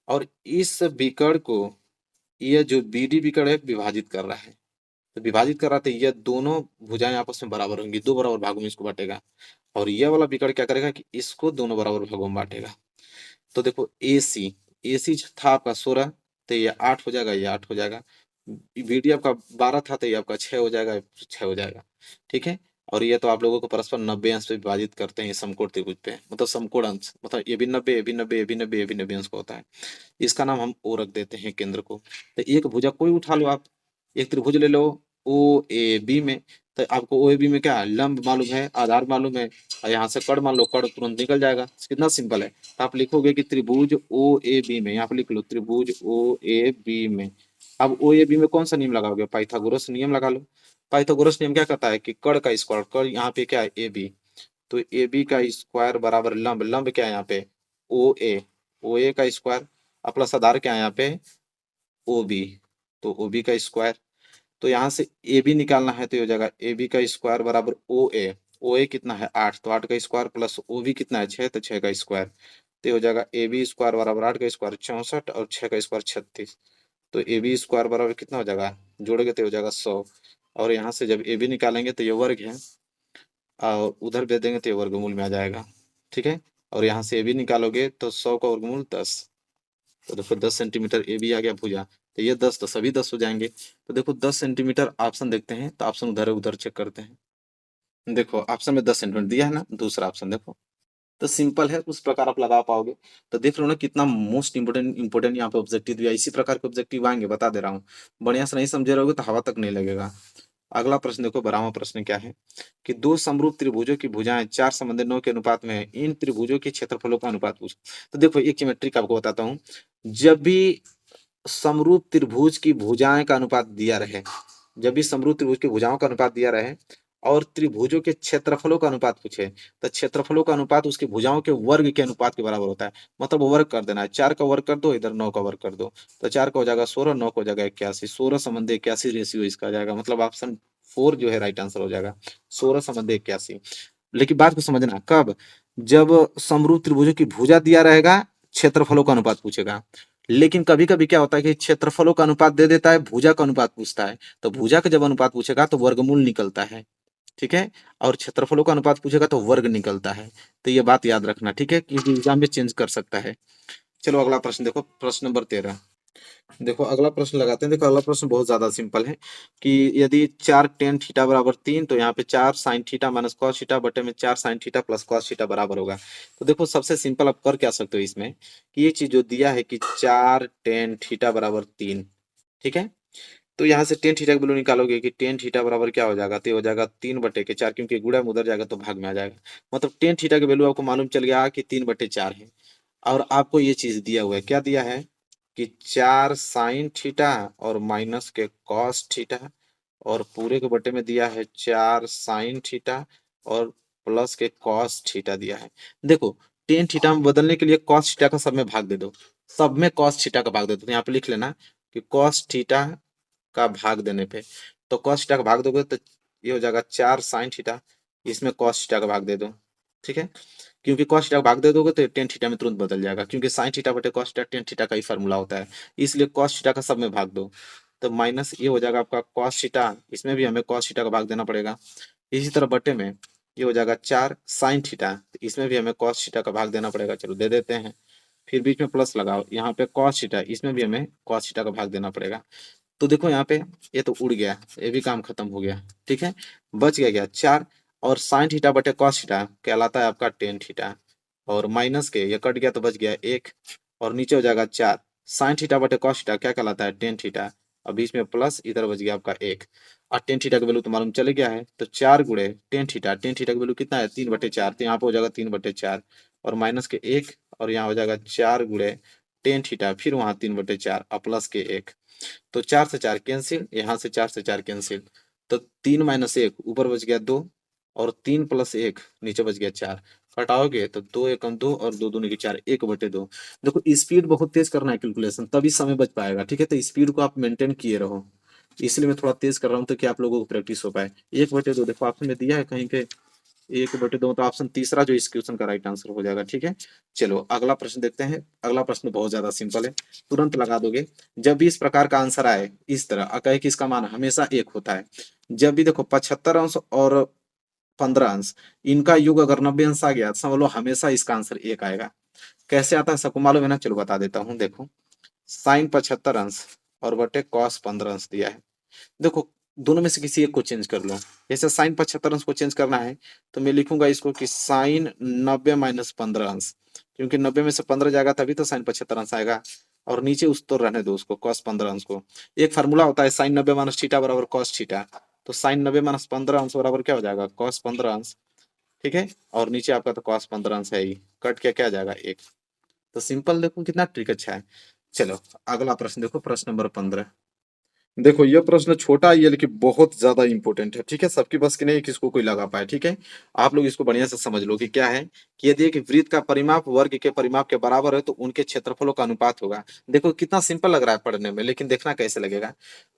और इस विकर्ण को यह जो BD विकर्ण है विभाजित कर रहा है। तो विभाजित कर रहा था, ये दोनों भुजाएं आपस में बराबर होंगी, दो बराबर भागों में इसको बांटेगा। और ये वाला विकर्ण क्या करेगा कि इसको दोनों बराबर भागों में बांटेगा। तो देखो ए सी था आपका 16, तो ये 8 हो जाएगा, ये 8 हो जाएगा। बीडी आपका 12 था, तो ये आपका 6 हो जाएगा, 6 हो जाएगा। ठीक है। और ये तो आप लोगों को परस्पर 90 अंश पे विभाजित करते हैं, ये समकोण त्रिभुज पे, मतलब समकोण अंश, मतलब ये भी 90, ये भी 90, ये भी 90, ये भी 90 अंश का होता है। इसका नाम हम ओ रख देते हैं केंद्र को। तो एक भुजा कोई उठा लो आप, एक त्रिभुज ले लो ओ ए बी में। तो आपको ओ ए बी में क्या है, लंब मालूम है, आधार मालूम है, और यहाँ से कड़ मान लो, कड़ तुरंत निकल जाएगा। कितना सिंपल है। तो आप लिखोगे कि त्रिभुज ओ ए बी में, यहाँ पे लिख लो त्रिभुज ओ ए बी में। अब ओ ए बी में कौन सा नियम लगाओगे, पाइथागोरस नियम लगा लो। पाइथागोरस नियम क्या कहता है कि कड़ का स्क्वायर, कड़ यहाँ पे क्या है ए बी, तो ए बी का स्क्वायर बराबर लंब, लंब क्या है यहाँ पे ओ ए का स्क्वायर, और प्लस आधार क्या है यहाँ पे ओ बी, तो ओ बी का स्क्वायर। तो यहाँ से ए बी निकालना है, तो ये हो जाएगा ए बी का स्क्वायर बराबर ओ ए कितना है 8, तो 8 का स्क्वायर प्लस ओ बी कितना है 6, तो 6 का स्क्वायर। तो ये हो जाएगा ए बी स्क्वायर बराबर 8 का स्क्वायर 64, और 6 का स्क्वायर 36। तो ए बी स्क्वायर बराबर कितना हो जाएगा, जोड़ोगे तो हो जाएगा 100। और यहाँ से जब ए बी निकालेंगे तो ये वर्ग है, और उधर भेज देंगे तो ये वर्गमूल में आ जाएगा। ठीक है। और यहाँ से ए बी निकालोगे तो 100 का वर्गमूल 10। तो देखो 10 सेंटीमीटर ए बी आ गया भुजा, तो ये 10 तो सभी 10 हो जाएंगे। तो देखो 10 सेंटीमीटर ऑप्शन देखते हैं, तो ऑप्शन उधर है, उधर चेक करते हैं। देखो ऑप्शन में 10 सेंटीमीटर दिया है ना, दूसरा ऑप्शन देखो, तो सिंपल है, उस प्रकार आप लगा पाओगे। तो देख रहे हो ना कितना मोस्ट इंपोर्टेंट यहाँ पे ऑब्जेक्टिव दिया है। इसी प्रकार के ऑब्जेक्टिव आएंगे, बता दे रहा हूँ। बढ़िया से नहीं समझे रहोगे तो हवा तक नहीं लगेगा। अगला प्रश्न देखो, 12वां प्रश्न क्या है कि दो समरूप त्रिभुजों की भुजाएं 4/9 के अनुपात में है, इन त्रिभुजों के क्षेत्रफलों का अनुपात पूछो। तो देखो एक ज्योमेट्रिक आपको बताता हूँ। जब भी समरूप त्रिभुज की भुजाएं का अनुपात दिया रहे, जब भी समरूप त्रिभुज की भुजाओं का अनुपात दिया रहे और त्रिभुजों के क्षेत्रफलों का अनुपात पूछे, तो क्षेत्रफलों का अनुपात उसकी भुजाओं के वर्ग के अनुपात के बराबर होता है। मतलब वर्ग कर देना है, 4 का वर्ग कर दो, इधर 9 का वर्ग कर दो, तो 4 का हो जाएगा 16, 9 का हो जाएगा 81, 16/81 रेशियो इसका आ जाएगा। मतलब ऑप्शन 4 जो है राइट आंसर हो जाएगा, 16/81। लेकिन बात को समझना, कब, जब समरूप त्रिभुजों की भुजा दिया रहेगा, क्षेत्रफलों का अनुपात पूछेगा। लेकिन कभी कभी क्या होता है कि क्षेत्रफलों का अनुपात दे देता है, भुजा का अनुपात पूछता है। तो भुजा का जब अनुपात पूछेगा तो वर्गमूल निकलता है। ठीक है। और क्षेत्रफलों का अनुपात पूछेगा तो वर्ग निकलता है। तो ये बात याद रखना, ठीक है, क्योंकि एग्जाम में चेंज कर सकता है। चलो अगला प्रश्न देखो, प्रश्न नंबर 13। देखो अगला प्रश्न लगाते हैं। देखो अगला प्रश्न बहुत ज्यादा सिंपल है कि यदि 4 tan θ बराबर 3, तो यहाँ पे 4 sin θ माइनस cos θ बटे में 4 sin θ प्लस cos θ बराबर होगा। तो देखो सबसे सिंपल आप कर क्या सकते हो इसमें कि ये चीज जो दिया है कि 4 tan θ बराबर 3, ठीक है। तो यहाँ से tan θ की वैल्यू निकालोगे कि tan θ बराबर क्या हो जाएगा, तो ये हो जाएगा 3/4, क्योंकि गुणा में उधर जाएगा तो भाग में आ जाएगा। मतलब tan θ की वैल्यू आपको मालूम चल गया कि 3/4 है। और आपको ये चीज दिया हुआ है, क्या दिया है कि 4 sin θ और माइनस के cos θ, और पूरे के बटे में दिया है 4 sin θ और प्लस के cos θ दिया है। देखो tan θ में बदलने के लिए cos θ का सब में भाग दे दो, सब में cos θ का भाग दे दो। तो यहाँ पे लिख लेना कि cos θ का भाग देने पे, तो cos θ का भाग दोगे तो ये हो जाएगा 4 sin θ, इसमें cos θ का भाग दे दो। ठीक है। क्योंकि cos θ का भाग दे दोगे तो tan θ में तुरंत बदल जाएगा, क्योंकि sin θ बटे cos θ tan θ का ही फार्मूला होता है। इसलिए cos θ का सब में भाग दो, तो माइनस ये हो जाएगा आपका cos θ, इसमें भी हमें cos θ का भाग देना पड़ेगा। इसी तरह बटे में ये हो जाएगा 4 sin θ, इसमें भी हमें cos θ का भाग देना पड़ेगा। चलो दे देते हैं। फिर बीच में प्लस लगाओ, यहाँ पे cos θ, इसमें भी हमें cos θ का भाग देना पड़ेगा। तो देखो यहाँ पे ये तो उड़ गया, ये भी काम खत्म हो गया। ठीक है। बच गया 4, और sin θ बटे cos θ कहलाता है आपका tan θ, और माइनस के ये कट गया तो बच गया 1, और नीचे हो जाएगा 4 sin θ बटे cos θ क्या कहलाता है tan θ, और बीच में प्लस, इधर बच गया आपका 1। और tan θ का वैल्यू तो मालूम चल गया है, तो 4 गुणे tan θ, tan θ का वैल्यू कितना है 3/4, तो यहाँ पे हो जाएगा 3/4, और माइनस के 1, और यहाँ हो जाएगा 4 गुणे tan θ, फिर वहां 3/4 और प्लस के 1। तो 4 से 4 कैंसिल, यहाँ से 4 से 4 कैंसिल, तो 3 - 1 ऊपर बच गया 2, और 3 + 1 नीचे बच गया 4। घटाओगे तो 2 एकम 2 और 2 दूनी के 4, 1/2। देखो स्पीड बहुत तेज करना है कैलकुलेशन, तभी समय बच पाएगा। ठीक है। तो स्पीड को आप मेंटेन किए रहो, इसलिए मैं थोड़ा तेज कर रहा हूँ, तो कि आप लोगों को प्रैक्टिस हो पाए। 1/2 देखो ऑप्शन में दिया है कहीं पे 1/2 तो ऑप्शन तीसरा जो इस क्वेश्चन का राइट आंसर हो जाएगा। ठीक है, चलो अगला प्रश्न देखते हैं। अगला प्रश्न बहुत ज्यादा सिंपल है, तुरंत लगा दोगे। जब भी इस प्रकार का आंसर आए इस तरह कहे कि इसका मान हमेशा 1 होता है, जब भी देखो 75 अंश और 15 अंश इनका योग अगर 90 अंश आ गया तो समझ लो हमेशा इसका आंसर 1 आएगा। कैसे आता है सबको मालूम है ना, चलो बता देता हूँ। देखो साइन 75 अंश और बटे कॉस 15 अंश दिया है। देखो दोनों में से किसी एक को चेंज कर लो। जैसे साइन 75 अंश को चेंज करना है तो मैं लिखूंगा इसको कि साइन 90 माइनस 15 अंश, क्योंकि 90 में से 15 जाएगा तभी तो साइन 75 अंश आएगा। और नीचे उस तो रहने दो उसको कॉस 15 अंश को। एक फार्मूला होता है साइन 90 माइनस थीटा बराबर कॉस थीटा, तो साइन 90 माइनस 15 अंश बराबर क्या हो जाएगा कॉस 15 अंश। ठीक है, और नीचे आपका तो कॉस 15 अंश है ही, कट के क्या आ जाएगा 1। तो सिंपल, देखो कितना ट्रिक अच्छा है। चलो अगला प्रश्न देखो, प्रश्न नंबर 15। देखो ये प्रश्न छोटा ही है लेकिन बहुत ज्यादा इंपॉर्टेंट है। ठीक है, सबकी बस की नहीं किसको कोई लगा पाए। ठीक है, आप लोग इसको बढ़िया से समझ लो कि क्या है कि यदि एक वृत्त का परिमाप वर्ग के परिमाप के बराबर है तो उनके क्षेत्रफलों का अनुपात होगा। देखो कितना सिंपल लग रहा है पढ़ने में, लेकिन देखना कैसे लगेगा।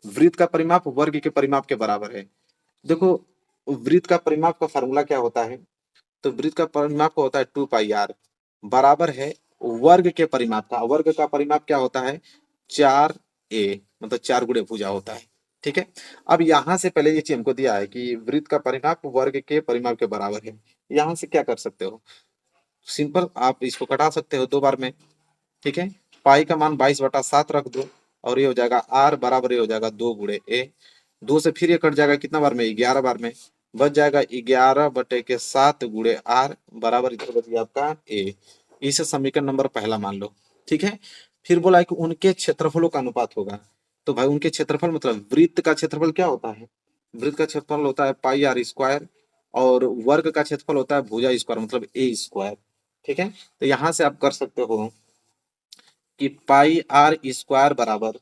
वृत्त का परिमाप वर्ग के परिमाप के बराबर है। देखो वृत्त का परिमाप का फार्मूला क्या होता है, तो वृत्त का परिमाप का होता है 2 पाई आर, बराबर है वर्ग के परिमाप का। वर्ग का परिमाप क्या होता है 4a, मतलब 4 गुणे भुजा होता है। ठीक है, अब यहां से पहले ये चीज हमको दिया है कि वृत्त का परिमाप वर्ग के परिमाप के बराबर है। यहां से क्या कर सकते हो, सिंपल आप इसको कटा सकते हो 2 बार में। ठीक है, पाई का मान 22/7 रख दो और ये हो जाएगा आर बराबर, ये हो जाएगा 2 गुणे ए। 2 से फिर ये कट जाएगा कितना बार में 11 बार में, बच जाएगा 11/7 गुणे आर बराबर इधर बच गया आपका ए। इसे समीकरण नंबर पहला मान लो। ठीक है, फिर बोला है कि उनके क्षेत्रफलों का अनुपात होगा। तो भाई उनके क्षेत्रफल मतलब वृत्त का क्षेत्रफल क्या होता है, वृत्त का क्षेत्रफल होता है पाई आर स्क्वायर, और वर्ग का क्षेत्रफल होता है भुजा स्क्वायर मतलब ए स्क्वायर। ठीक है, तो यहां से आप कर सकते हो कि पाई आर स्क्वायर बराबर,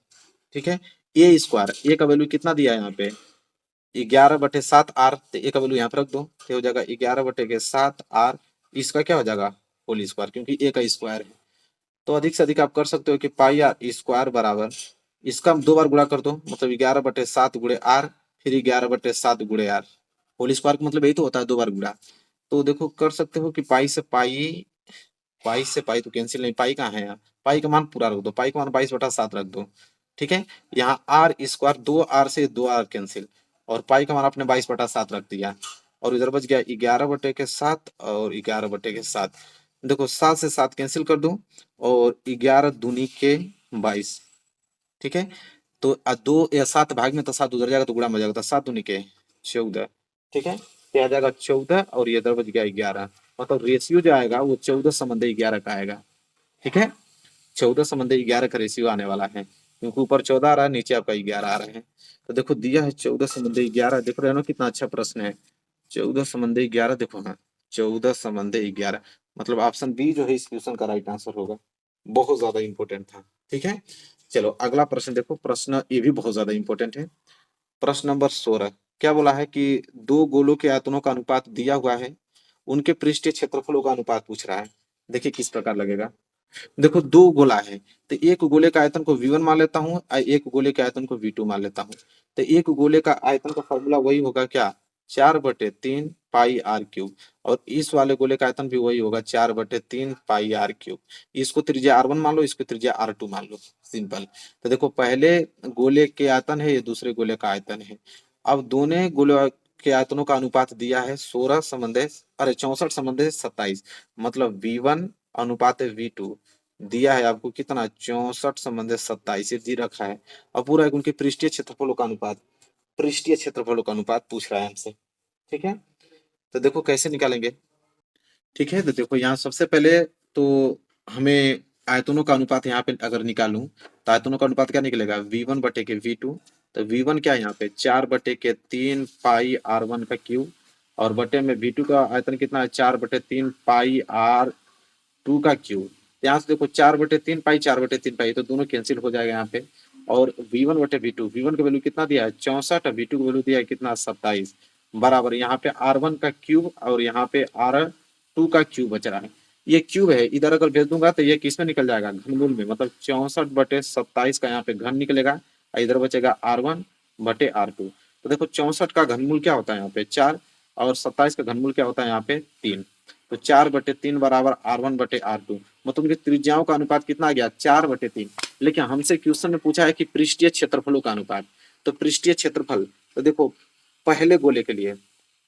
ठीक है, ए स्क्वायर, ए का वैल्यू कितना दिया है यहाँ पे 11/7 आर, तो ए का वैल्यू यहाँ पे रख दो तो हो जाएगा 11/7 आर। इसका क्या हो जाएगा होल स्क्वायर, क्योंकि ए का स्क्वायर है। तो अधिक से अधिक आप कर सकते हो कि पाई आर स्क्वायर बराबर, इसका 2 बार गुणा कर दो मतलब 11/7 गुणे आर, फिर 11/7 गुणे आर। होल स्क्वायर का मतलब यही तो होता है 2 बार गुणा। तो देखो कर सकते हो कि पाई से पाई, पाई से पाई तो कैंसिल नहीं, पाई कहाँ है यहाँ, पाई का मान पूरा रख दो, पाई का मान 22/7 रख दो। ठीक है, यहाँ आर स्क्वायर 2 आर से 2 आर कैंसिल, और पाई का मान आपने 22/7 रख दिया, और इधर बच गया 11/7 और 11/7। देखो 7 से 7 कैंसिल कर दो और 11 दूनी के 22। ठीक है, तो 2 या 7 भाग में तो 7 उधर जाएगा तो गुणा में हो जाएगा, तो 7 दूनी के 14। ठीक है, तो आ जाएगा 14 और ये इधर बच गया 11, मतलब रेशियो जो आएगा वो 14/11 का आएगा। ठीक है, 14/11 का रेशियो आने वाला है, क्योंकि ऊपर 14 आ रहा है नीचे आपका 11 आ रहा है। तो देखो दिया है 14/11, देख रहे हो ना कितना अच्छा प्रश्न है। 14/11 देखो, हाँ 14/11 मतलब ऑप्शन बी जो है इस क्वेश्चन का राइट आंसर होगा। बहुत ज्यादा इंपॉर्टेंट था। ठीक है, चलो अगला प्रश्न देखो, प्रश्न ये भी बहुत ज्यादा इंपॉर्टेंट है। प्रश्न नंबर 16, क्या बोला है कि दो गोलों के आयतनों का अनुपात दिया हुआ है, उनके पृष्ठीय क्षेत्रफलों का अनुपात पूछ रहा है। देखिए किस प्रकार लगेगा। देखो 2 गोला है, तो एक गोले का आयतन को V1 मान लेता हूँ और एक गोले के आयतन को V2 मान लेता हूँ। तो एक गोले का आयतन का फॉर्मूला वही होगा क्या 4/3 पाई आर क्यूब, और इस वाले गोले का आयतन भी वही होगा 4/3 पाई आर क्यूब। इसको त्रिज्या R1 मान लो, इसको त्रिज्या R2 मान लो, सिंपल। तो देखो पहले गोले के आयतन है, ये दूसरे गोले का आयतन है। अब दोनों गोले के आयतनों का अनुपात दिया है 64 मतलब V1 अनुपात V2 दिया है आपको कितना 64/27 ये दी रखा है। अब पूरा एक उनके पृष्ठीय क्षेत्रफलों का अनुपात, पृष्ठीय क्षेत्रफलों का अनुपात पूछ रहा है हमसे। ठीक है, तो देखो कैसे निकालेंगे। ठीक है, तो देखो यहाँ सबसे पहले तो हमें आयतनों का अनुपात यहाँ पे अगर निकालूं तो आयतनों का अनुपात क्या निकलेगा V1/V2। तो V1 क्या है यहाँ पे 4/3 पाई R1 का क्यूब, और बटे में V2 का आयतन कितना है 4/3 पाई R2 का क्यूब। यहाँ से देखो 4/3 पाई 4/3 पाई तो दोनों कैंसिल हो जाएगा यहाँ पे। और V1/V2, V1 का वैल्यू कितना दिया है 64, V2 का वैल्यू दिया है कितना 27, बराबर यहाँ पे R1 का क्यूब और यहाँ पे R2 का क्यूब बच रहा है। ये क्यूब है, इधर अगर भेज दूंगा तो ये किस में निकल जाएगा घनमूल में, मतलब 64/27 का यहाँ पे घन निकलेगा और इधर बचेगा R1/R2। तो देखो 64 का घनमूल क्या होता है यहाँ पे 4, और 27 का घनमूल क्या होता है यहाँ पे 3। तो 4/3 बराबर R1/R2, मतलब उनकी त्रिज्याओं का अनुपात कितना आ गया 4/3। लेकिन हमसे क्वेश्चन में पूछा है कि पृष्ठीय क्षेत्रफलों का अनुपात। तो पृष्ठीय क्षेत्रफल, तो देखो पहले गोले के लिए,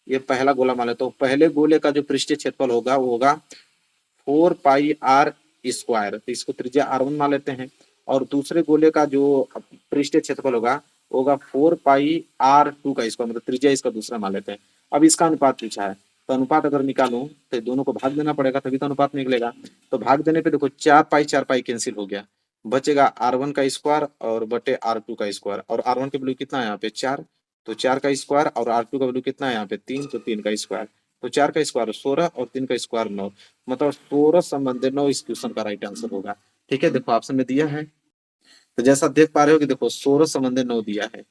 ये पहला गोला मान लेते, तो पहले गोले का जो पृष्ठीय क्षेत्रफल होगा वो होगा 4πr²। तो इसको त्रिज्या R1 मान लेते हैं। और दूसरे गोले का जो पृष्ठीय क्षेत्रफल होगा वो होगा 4πr² का स्क्वायर, मतलब त्रिज्या इसका दूसरा मान लेते हैं। अब इसका अनुपात पूछा है, तो अनुपात अगर निकालूं तो दोनों को भाग देना पड़ेगा तभी तो अनुपात निकलेगा। तो भाग देने पे देखो 4π कैंसिल हो गया, बचेगा R1 का स्क्वायर और बटे R2 का स्क्वायर। और R1 की वैल्यू कितना है यहाँ पे 4, तो 4 का स्क्वायर, और R2 का वैल्यू कितना है यहाँ पे 3, तो 3 का स्क्वायर। तो 4 का स्क्वायर 16 और 3 का स्क्वायर 9, मतलब 16 संबंधी 9 इस क्वेश्चन का राइट आंसर होगा। ठीक है, देखो ऑप्शन में दिया है, तो जैसा देख पा रहे हो कि देखो 16 संबंधी 9 दिया है।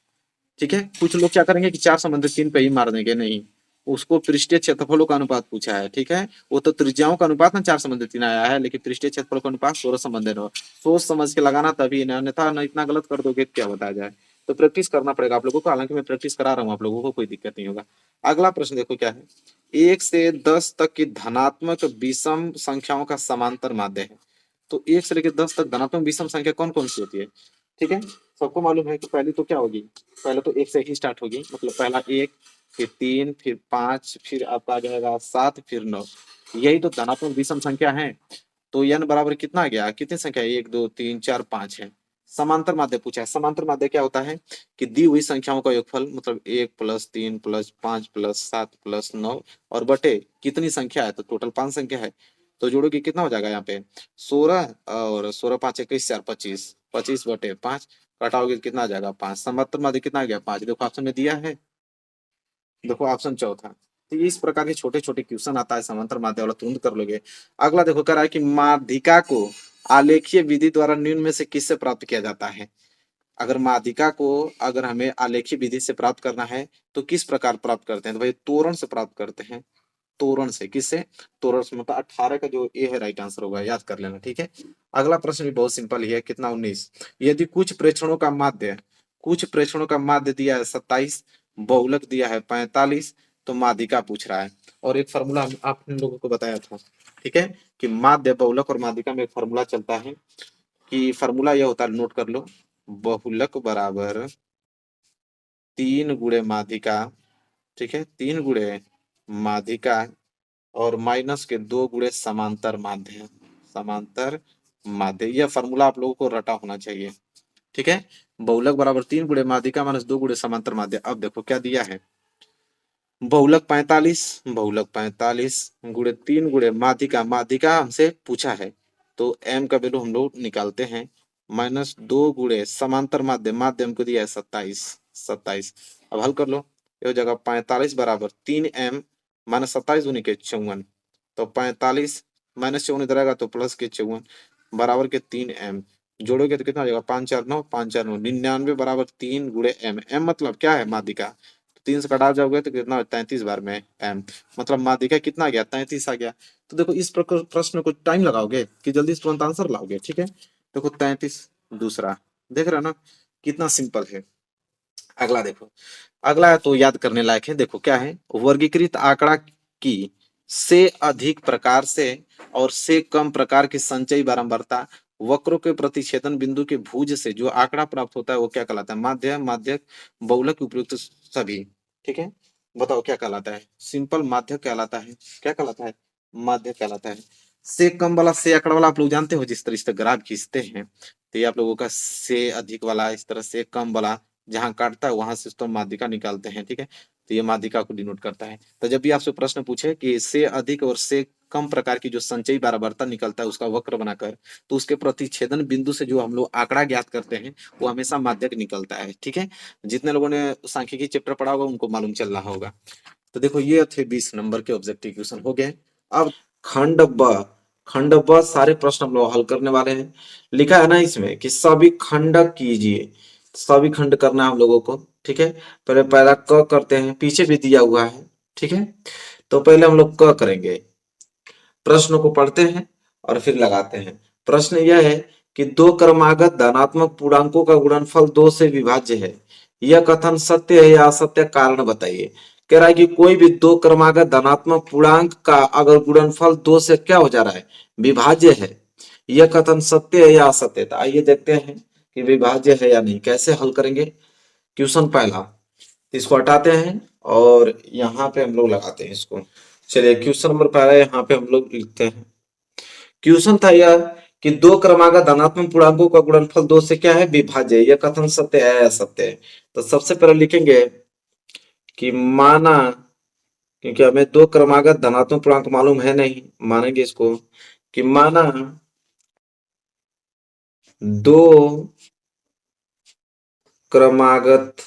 ठीक है, कुछ लोग क्या करेंगे कि 4 संबंधी 3 पे ही मार देंगे, नहीं, उसको पृष्ठीय क्षेत्रफलों का अनुपात पूछा है। ठीक है, वो तो त्रिज्याओं का अनुपात ना 4 संबंधी 3 आया है, लेकिन पृष्ठीय क्षेत्रफल का अनुपात 16 संबंधी 9। सोच समझ के लगाना तभी, अन्यथा न इतना गलत कर दोगे क्या बताया जाए। तो प्रैक्टिस करना पड़ेगा आप लोगों को, हालांकि मैं प्रैक्टिस करा रहा हूँ आप लोगों को, कोई दिक्कत नहीं होगा। अगला प्रश्न देखो क्या है, 1 से 10 तक की धनात्मक विषम संख्याओं का समांतर माध्य है। तो 1 से लेकर 10 तक धनात्मक विषम संख्या कौन कौन सी होती है। ठीक है, सबको मालूम है कि पहली तो क्या होगी, पहले तो 1 से ही स्टार्ट होगी, मतलब पहला 1, फिर 3, फिर 5, फिर आपका आ जाएगा 7, फिर 9। यही तो धनात्मक विषम संख्या है। तो n बराबर कितना आ गया, कितनी संख्या है 1 2 3 4 5 है। समांतर माध्य पूछा है, समांतर माध्य क्या होता है कि दी हुई संख्याओं का योगफल, मतलब 1 + 3 + 5 + 7 + 9 और बटे कितनी संख्या है, तो टोटल 5 संख्या है। तो जोड़ोगे कितना हो जाएगा यहाँ पे 16, और 16 5 21 4 25, 25/5 घटाओगे तो कितना आ जाएगा 5। समांतर माध्य कितना आ गया 5। देखो ऑप्शन में दिया है, देखो ऑप्शन चौथा। तो इस प्रकार के छोटे छोटे क्वेश्चन आता है समांतर माध्य वाला, तुरंत कर लोगे। अगला देखो कह रहा है कि माध्यिका को आलेखीय विधि द्वारा निम्न में से किससे प्राप्त किया जाता है। अगर माध्यिका को अगर हमें आलेखीय विधि से प्राप्त करना है तो किस प्रकार प्राप्त करते हैं, तो भाई तोरण से प्राप्त करते हैं। तोरण से, किससे, तोरण से, मतलब 18 का जो ए है राइट आंसर होगा, याद कर लेना। ठीक है, अगला प्रश्न भी बहुत सिंपल ही है, कितना 19। यदि कुछ प्रेक्षणों का माध्य, कुछ प्रेक्षणों का माध्य दिया है 27, बहुलक दिया है 45, तो माध्यिका पूछ रहा है। और एक फॉर्मूला आपने लोगों को बताया था, ठीक है, कि माध्य बहुलक और माध्यिका में एक फॉर्मूला चलता है, कि फॉर्मूला यह होता है, नोट कर लो, बहुलक बराबर 3 गुणे माध्यिका, ठीक है, 3 गुणे माध्यिका और माइनस के 2 गुणे समांतर माध्य, समांतर माध्य। यह फॉर्मूला आप लोगों को रटा होना चाहिए। ठीक है, बहुलक बराबर 3 गुणे माध्यिका माइनस 2 गुणे समांतर माध्य। अब देखो क्या दिया है, बहुलक 45, बहुलक 45 गुणे 3 गुणे माध्यिका, माध्यिका हमसे पूछा है, तो m का वैल्यू हम लोग निकालते हैं, माइनस 2 गुणे समांतर माध्य, माध्य हमको दिया है 27, 27। अब हल कर लो, ये हो जाएगा 45 बराबर 3m माइनस 27 दूनी के 54, तो 45 माइनस 54 इधर आएगा तो प्लस के 54 बराबर के 3m। जोड़ोगे तो कितना हो जाएगा 5 4 9, 5 4 9, 99 बराबर 3 गुणे m। m मतलब क्या है माध्यिका, 3 से कटा जाओगे तो कितना 33 बार में m, मतलब माध्यिका कितना आ गया 33 आ गया। तो देखो इस प्रश्न को टाइम लगाओगे कि जल्दी से तुरंत आंसर लाओगे। ठीक है, देखो 33 दूसरा, देख रहे हो ना कितना सिंपल है। अगला देखो, अगला तो याद करने लायक है। देखो क्या है, वर्गीकृत आंकड़ा की से अधिक प्रकार से और से कम प्रकार की संचयी बारंबारता वक्रों के प्रतिच्छेदन बिंदु के भुज से जो आंकड़ा प्राप्त होता है वो क्या कहलाता है, माध्य, माध्यक, बहुलक, उपयुक्त सभी। ठीक है, बताओ क्या कहलाता है, सिंपल माध्यक कहलाता है। क्या कहलाता है, माध्यक कहलाता है। से कम वाला, से आंकड़ा वाला आप लोग जानते हो, जिस तरह से ग्राफ खींचते हैं तो ये आप लोगों का से अधिक वाला, इस तरह से कम वाला जहां काटता है वहां से तो माध्यिका निकालते हैं। ठीक है, तो ये माध्यिका को डिनोट करता है। तो जब भी आपसे प्रश्न पूछे कि से अधिक और से कम प्रकार की जो संचयी बारंबारता निकलता है उसका वक्र बनाकर, तो उसके प्रतिच्छेदन बिंदु से जो हम लोग आंकड़ा ज्ञात करते हैं वो हमेशा माध्यक निकलता है। ठीक है, जितने लोगों ने सांख्यिकी चैप्टर पढ़ा होगा उनको मालूम चल रहा होगा। तो देखो ये थे 20 नंबर के ऑब्जेक्टिव क्वेश्चन हो गए। अब खंड ब, खंड ब सारे प्रश्न हम लोग हल करने वाले हैं। लिखा है ना इसमें कि सभी खंड कीजिए, सभी खंड करना है हम लोगों को। ठीक है, पहले पहला क करते हैं, पीछे भी दिया हुआ है। ठीक है, तो पहले हम लोग क करेंगे, प्रश्न को पढ़ते हैं और फिर लगाते हैं। प्रश्न यह है कि दो क्रमागत धनात्मक पूर्णांकों का गुणनफल 2 से विभाज्य है, यह कथन सत्य है या असत्य, कारण बताइए। कह रहा है कि कोई भी दो क्रमागत धनात्मक पूर्णांक का अगर गुणनफल दो से क्या हो जा रहा है, विभाज्य है, यह कथन सत्य है या असत्य है। तो आइए देखते हैं कि विभाज्य है या नहीं। कैसे हल करेंगे? क्वेश्चन पहला, इसको हटाते हैं और यहाँ पे हम लोग लगाते हैं इसको। चलिए क्वेश्चन नंबर पहला यहाँ पे हम लोग लिखते हैं। क्वेश्चन था यह कि दो क्रमागत धनात्मक पूर्णांकों का गुणनफल दो से क्या है, विभाज्य है, यह कथन सत्य है या असत्य है। तो सबसे पहले लिखेंगे कि माना, क्योंकि हमें दो क्रमागत धनात्मक पूर्णांक मालूम है नहीं, मानेंगे इसको कि माना दो क्रमागत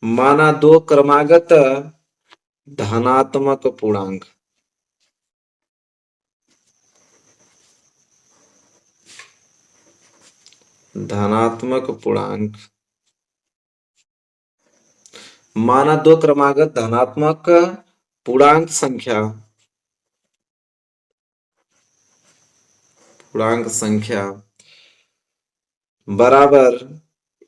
माना दो क्रमागत धनात्मक पूर्णांक, धनात्मक पूर्णांक, माना दो क्रमागत धनात्मक पूर्णांक संख्या, पूर्णांक संख्या बराबर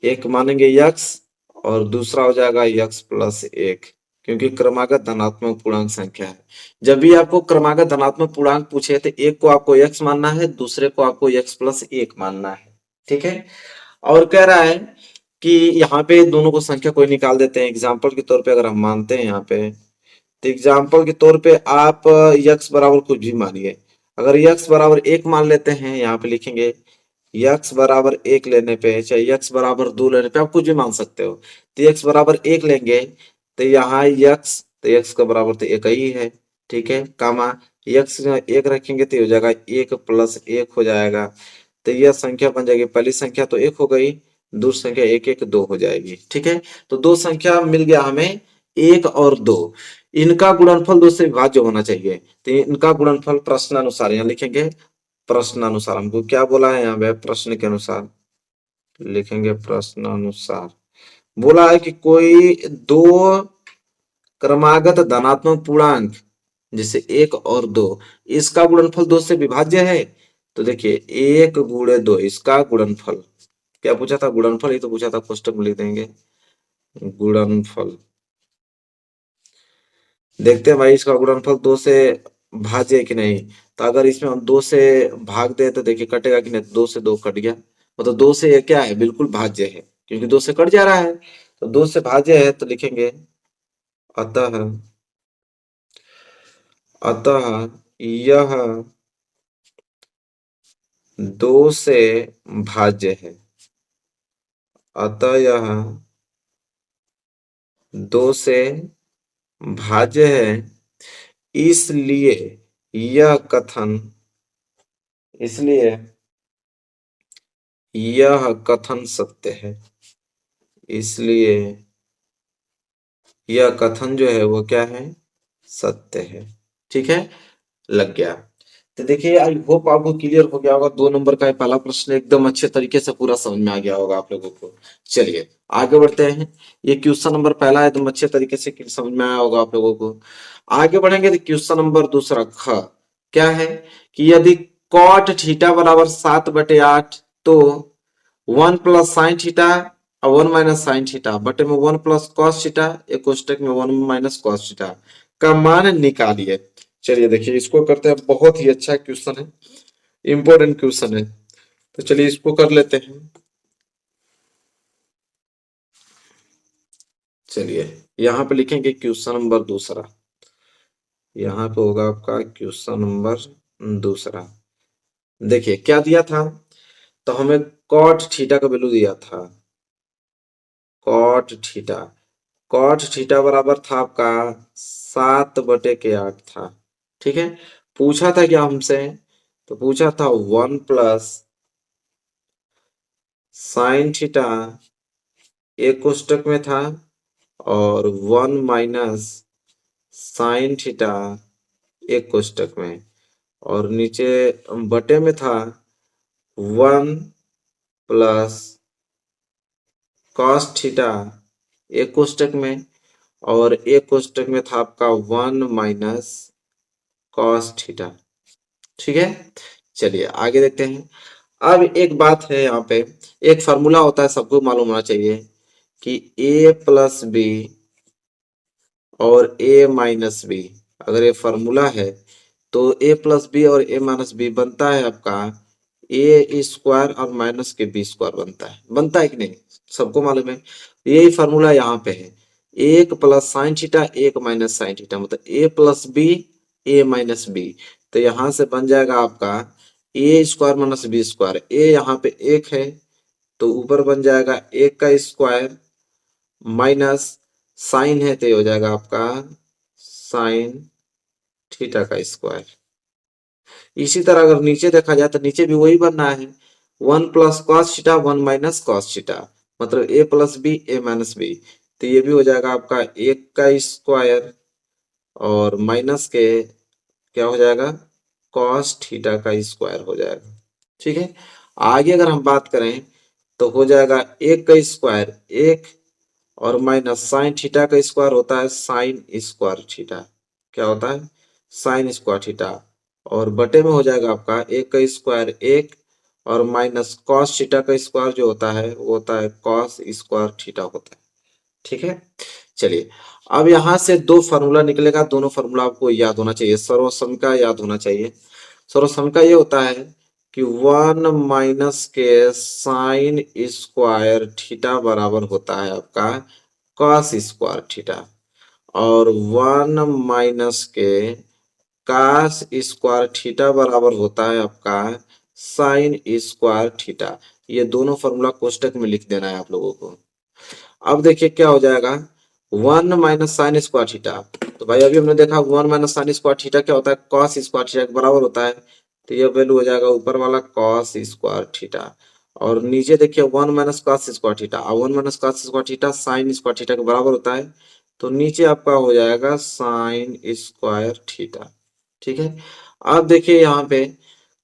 एक मानेंगे यक्स और दूसरा हो जाएगा यक्स प्लस एक, क्योंकि क्रमागत धनात्मक पूर्णांक संख्या है। जब भी आपको क्रमागत धनात्मक पूर्णांक पूछे तो एक को आपको यक्स मानना है, दूसरे को आपको यक्स प्लस एक मानना है, ठीक है। और कह रहा है कि यहाँ पे दोनों को संख्या कोई निकाल देते हैं। एग्जाम्पल के तौर पे अगर हम मानते हैं यहाँ पे, तो एग्जाम्पल के तौर पे आप यक्स बराबर कुछ भी मानिए। अगर यक्स बराबर एक मान लेते हैं, यहाँ पे लिखेंगे यक्स बराबर एक लेने पे, चाहे यक्स बराबर दो लेने पे, आप कुछ भी मान सकते हो। तो यक्स बराबर एक लेंगे तो यहाँ यक्स, तो यक्स का बराबर तो एक ही है, ठीक है, कामा यक्स एक रखेंगे तो हो जाएगा एक प्लस एक हो जाएगा। तो यह संख्या बन जाएगी, पहली संख्या तो एक हो गई, दूसरी संख्या एक एक दो हो जाएगी, ठीक है। तो दो संख्या मिल गया हमें, एक और दो, इनका गुणनफल दो से विभाज्य होना चाहिए। तो इनका गुणनफल प्रश्नानुसार यहाँ लिखेंगे, प्रश्नानुसार हमको क्या बोला है यहाँ पे, प्रश्न के अनुसार लिखेंगे, प्रश्नानुसार बोला है कि कोई दो क्रमागत धनात्मक पूर्णांक जैसे एक और दो, इसका गुणनफल दो से विभाज्य है। तो देखिए एक गुणे दो, इसका गुणनफल क्या पूछा था, गुणनफल ही तो पूछा था, कोष्टक में लिख देंगे गुणनफल। देखते हैं भाई इसका गुणनफल दो से भाज्य है कि नहीं। तो अगर इसमें हम दो से भाग दे तो देखिए कटेगा कि नहीं, दो से दो कट गया, मतलब दो से ये क्या है, बिल्कुल भाज्य है, क्योंकि दो से कट जा रहा है। तो दो से भाज्य है तो लिखेंगे अतः, अतः यह दो से भाज्य है, अतः यह दो से भाज्य है, इसलिए यह कथन, इसलिए यह कथन सत्य है, इसलिए यह कथन जो है वो क्या है, सत्य है, ठीक है, लग गया। तो देखिए आई होप आपको क्लियर हो गया होगा, दो नंबर का पहला प्रश्न एकदम अच्छे तरीके से पूरा समझ में आ गया होगा आप लोगों को। चलिए आगे बढ़ते हैं, ये क्वेश्चन नंबर पहला है, एकदम अच्छे तरीके से समझ में आया होगा आप लोगों को। आगे बढ़ेंगे तो क्वेश्चन नंबर दूसरा ख क्या है कि यदि कॉट थीटा बराबर 7/8 तो 1 + sin थीटा और 1 - sin थीटा बटे में 1 + cos थीटा, एक कोष्टक में 1 - cos थीटा का मान निकालिए। चलिए देखिए इसको करते हैं, बहुत ही अच्छा क्वेश्चन है, इंपॉर्टेंट क्वेश्चन है, तो चलिए इसको कर लेते हैं। चलिए यहाँ पे लिखेंगे क्वेश्चन नंबर दूसरा, यहाँ पे होगा आपका क्वेश्चन नंबर दूसरा। देखिए क्या दिया था, तो हमें कॉट थीटा का वैल्यू दिया था, कॉट थीटा, कॉट थीटा बराबर था आपका 7/8 था, ठीक है। पूछा था क्या हमसे, तो पूछा था 1 + sin थीटा, एक कोष्टक में था, और 1 - sin थीटा एक कोष्टक में, और नीचे बटे में था 1 + cos थीटा एक कोष्टक में, और एक कोष्टक में था आपका 1 - cos थीटा, ठीक है। चलिए आगे देखते हैं। अब एक बात है यहाँ पे, एक फार्मूला होता है, सबको मालूम होना चाहिए कि ए प्लस बी और ए माइनस बी, अगर ये फॉर्मूला है तो ए प्लस बी और ए माइनस बी बनता है आपका ए स्क्वायर और माइनस के बी स्क्वायर बनता है कि नहीं, सबको मालूम है। यही फॉर्मूला यहाँ पे है, एक प्लस साइन थीटा एक माइनस साइन थीटा, मतलब ए प्लस बी ए माइनस बी। तो यहाँ से बन जाएगा आपका ए स्क्वायर माइनस बी स्क्वायर, ए यहाँ पे एक है तो ऊपर बन जाएगा एक का स्क्वायर माइनस साइन है तो ये हो जाएगा आपका साइन थीटा का स्क्वायर। इसी तरह अगर नीचे देखा जाए तो नीचे भी वही बनना है, one plus cos theta one minus cos theta, मतलब ए प्लस बी ए माइनस बी। तो ये भी हो जाएगा आपका एक का स्क्वायर और माइनस के क्या हो जाएगा कॉस थीटा का स्क्वायर हो जाएगा। ठीक है, आगे अगर हम बात करें तो हो जाएगा एक का स्क्वायर एक और माइनस साइन थीटा का स्क्वायर होता है साइन स्क्वायर थीटा, क्या होता है साइन स्क्वायर थीटा, और बटे में हो जाएगा आपका एक का स्क्वायर एक और माइनस कॉस थीटा का स्क्वायर जो होता है वो होता है कॉस स्क्वायर थीटा होता है। ठीक है, चलिए अब यहां से दो फार्मूला निकलेगा, दोनों फार्मूला आपको याद होना चाहिए, सर्वसम का याद होना चाहिए। सर्वसम का ये होता है कि वन माइनस के साइन स्क्वायर थीटा बराबर होता है आपका कॉस स्क्वायर थीटा, और वन माइनस के कास स्क्वायर थीटा बराबर होता है आपका साइन स्क्वायर थीटा। ये दोनों फॉर्मूला कोष्टक में लिख देना है आप लोगों को। अब देखिए क्या हो जाएगा one minus sign square theta, तो भाई अभी हमने देखा one minus sign square theta क्या होता है कॉस स्क्वायर थीटा के बराबर होता है, तो ये वैल्यू हो जाएगा ऊपर वाला कॉस स्क्वायर थीटा, और नीचे देखिए one minus cos square theta, और one minus cos square theta sine square theta के बराबर होता है, तो नीचे आपका हो जाएगा साइन स्क्वायर थीटा। ठीक है, अब देखिए यहाँ पे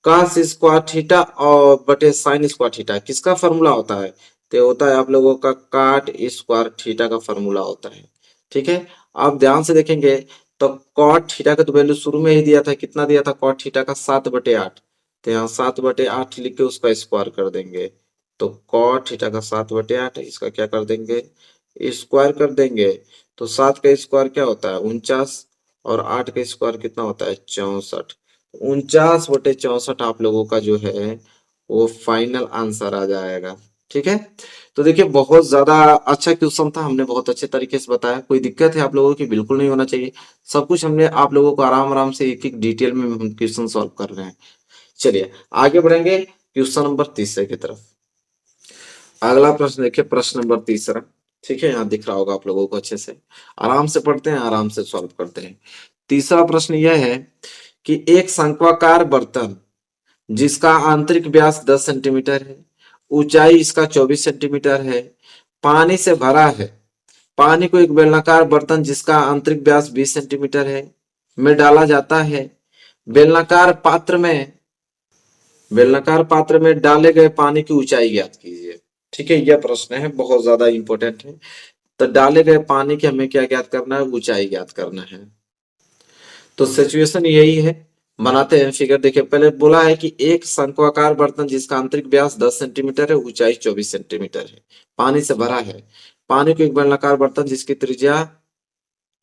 cos स्क्वायर थीटा और बटे साइन स्क्वायर थीटा किसका फॉर्मूला होता है, तो होता है आप लोगों का काट स्क्वायर थीटा का फॉर्मूला होता है। ठीक है, आप ध्यान से देखेंगे तो कॉट थीटा का तो वैल्यू शुरू में ही दिया था, कितना दिया था कॉट थीटा का 7/8, तो यहाँ 7/8 लिख के उसका स्क्वायर कर देंगे, तो कॉट थीटा का 7/8 इसका क्या कर देंगे स्क्वायर कर देंगे, तो 7 का स्क्वायर क्या होता है 49 और 8 का स्क्वायर कितना होता है 64, 49/64 आप लोगों का जो है वो फाइनल आंसर आ जाएगा। ठीक है, तो देखिए बहुत ज्यादा अच्छा क्वेश्चन था, हमने बहुत अच्छे तरीके से बताया, कोई दिक्कत है आप लोगों की बिल्कुल नहीं होना चाहिए, सब कुछ हमने आप लोगों को आराम आराम से एक एक डिटेल में हम क्वेश्चन सॉल्व कर रहे हैं। चलिए आगे बढ़ेंगे क्वेश्चन नंबर तीसरे की तरफ। अगला प्रश्न देखिए, प्रश्न नंबर तीसरा। ठीक है, यहाँ दिख रहा होगा आप लोगों को अच्छे से, आराम से पढ़ते हैं आराम से सॉल्व करते हैं। तीसरा प्रश्न यह है कि एक शंक्वाकार बर्तन जिसका आंतरिक व्यास 10 सेंटीमीटर है, ऊंचाई इसका 24 सेंटीमीटर है, पानी से भरा है। पानी को एक बेलनाकार बर्तन जिसका आंतरिक व्यास 20 सेंटीमीटर है में डाला जाता है। बेलनाकार पात्र में बेलनाकार पात्र में डाले गए पानी की ऊंचाई ज्ञात कीजिए। ठीक है, यह प्रश्न है बहुत ज्यादा इंपॉर्टेंट है। तो डाले गए पानी की हमें क्या ज्ञात करना है ऊंचाई ज्ञात करना है। तो सिचुएशन यही है, बनाते हैं फिगर। देखिए पहले बोला है कि एक शंक्वाकार बर्तन जिसका आंतरिक व्यास 10 सेंटीमीटर है, ऊंचाई 24 सेंटीमीटर है, पानी से भरा है। पानी को एक बेलनाकार बर्तन जिसकी त्रिज्या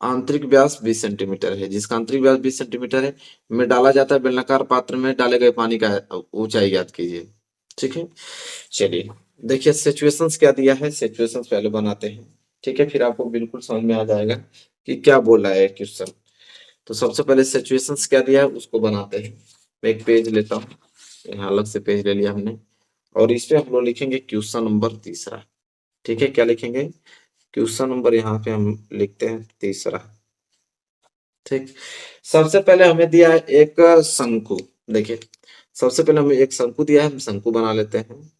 आंतरिक व्यास 20 सेंटीमीटर है, जिसका आंतरिक व्यास 20 सेंटीमीटर है में डाला जाता है। बेलनाकार पात्र में डाले गए पानी का ऊंचाई ज्ञात कीजिए। ठीक है, चलिए देखिए सिचुएशंस क्या दिया है, सिचुएशंस पहले बनाते हैं। ठीक है, फिर आपको बिल्कुल समझ में आ जाएगा कि क्या बोल रहा है क्वेश्चन। तो सबसे पहले सिचुएशंस क्या दिया है उसको बनाते हैं। मैं एक पेज लेता हूँ, यहाँ अलग से पेज ले लिया हमने, और इस पे हम लोग लिखेंगे क्वेश्चन नंबर तीसरा। ठीक है, क्या लिखेंगे क्वेश्चन नंबर यहाँ पे हम लिखते हैं तीसरा। ठीक, सबसे पहले हमें दिया है एक शंकु। देखिए सबसे पहले हमें एक शंकु दिया है, हम शंकु बना लेते हैं।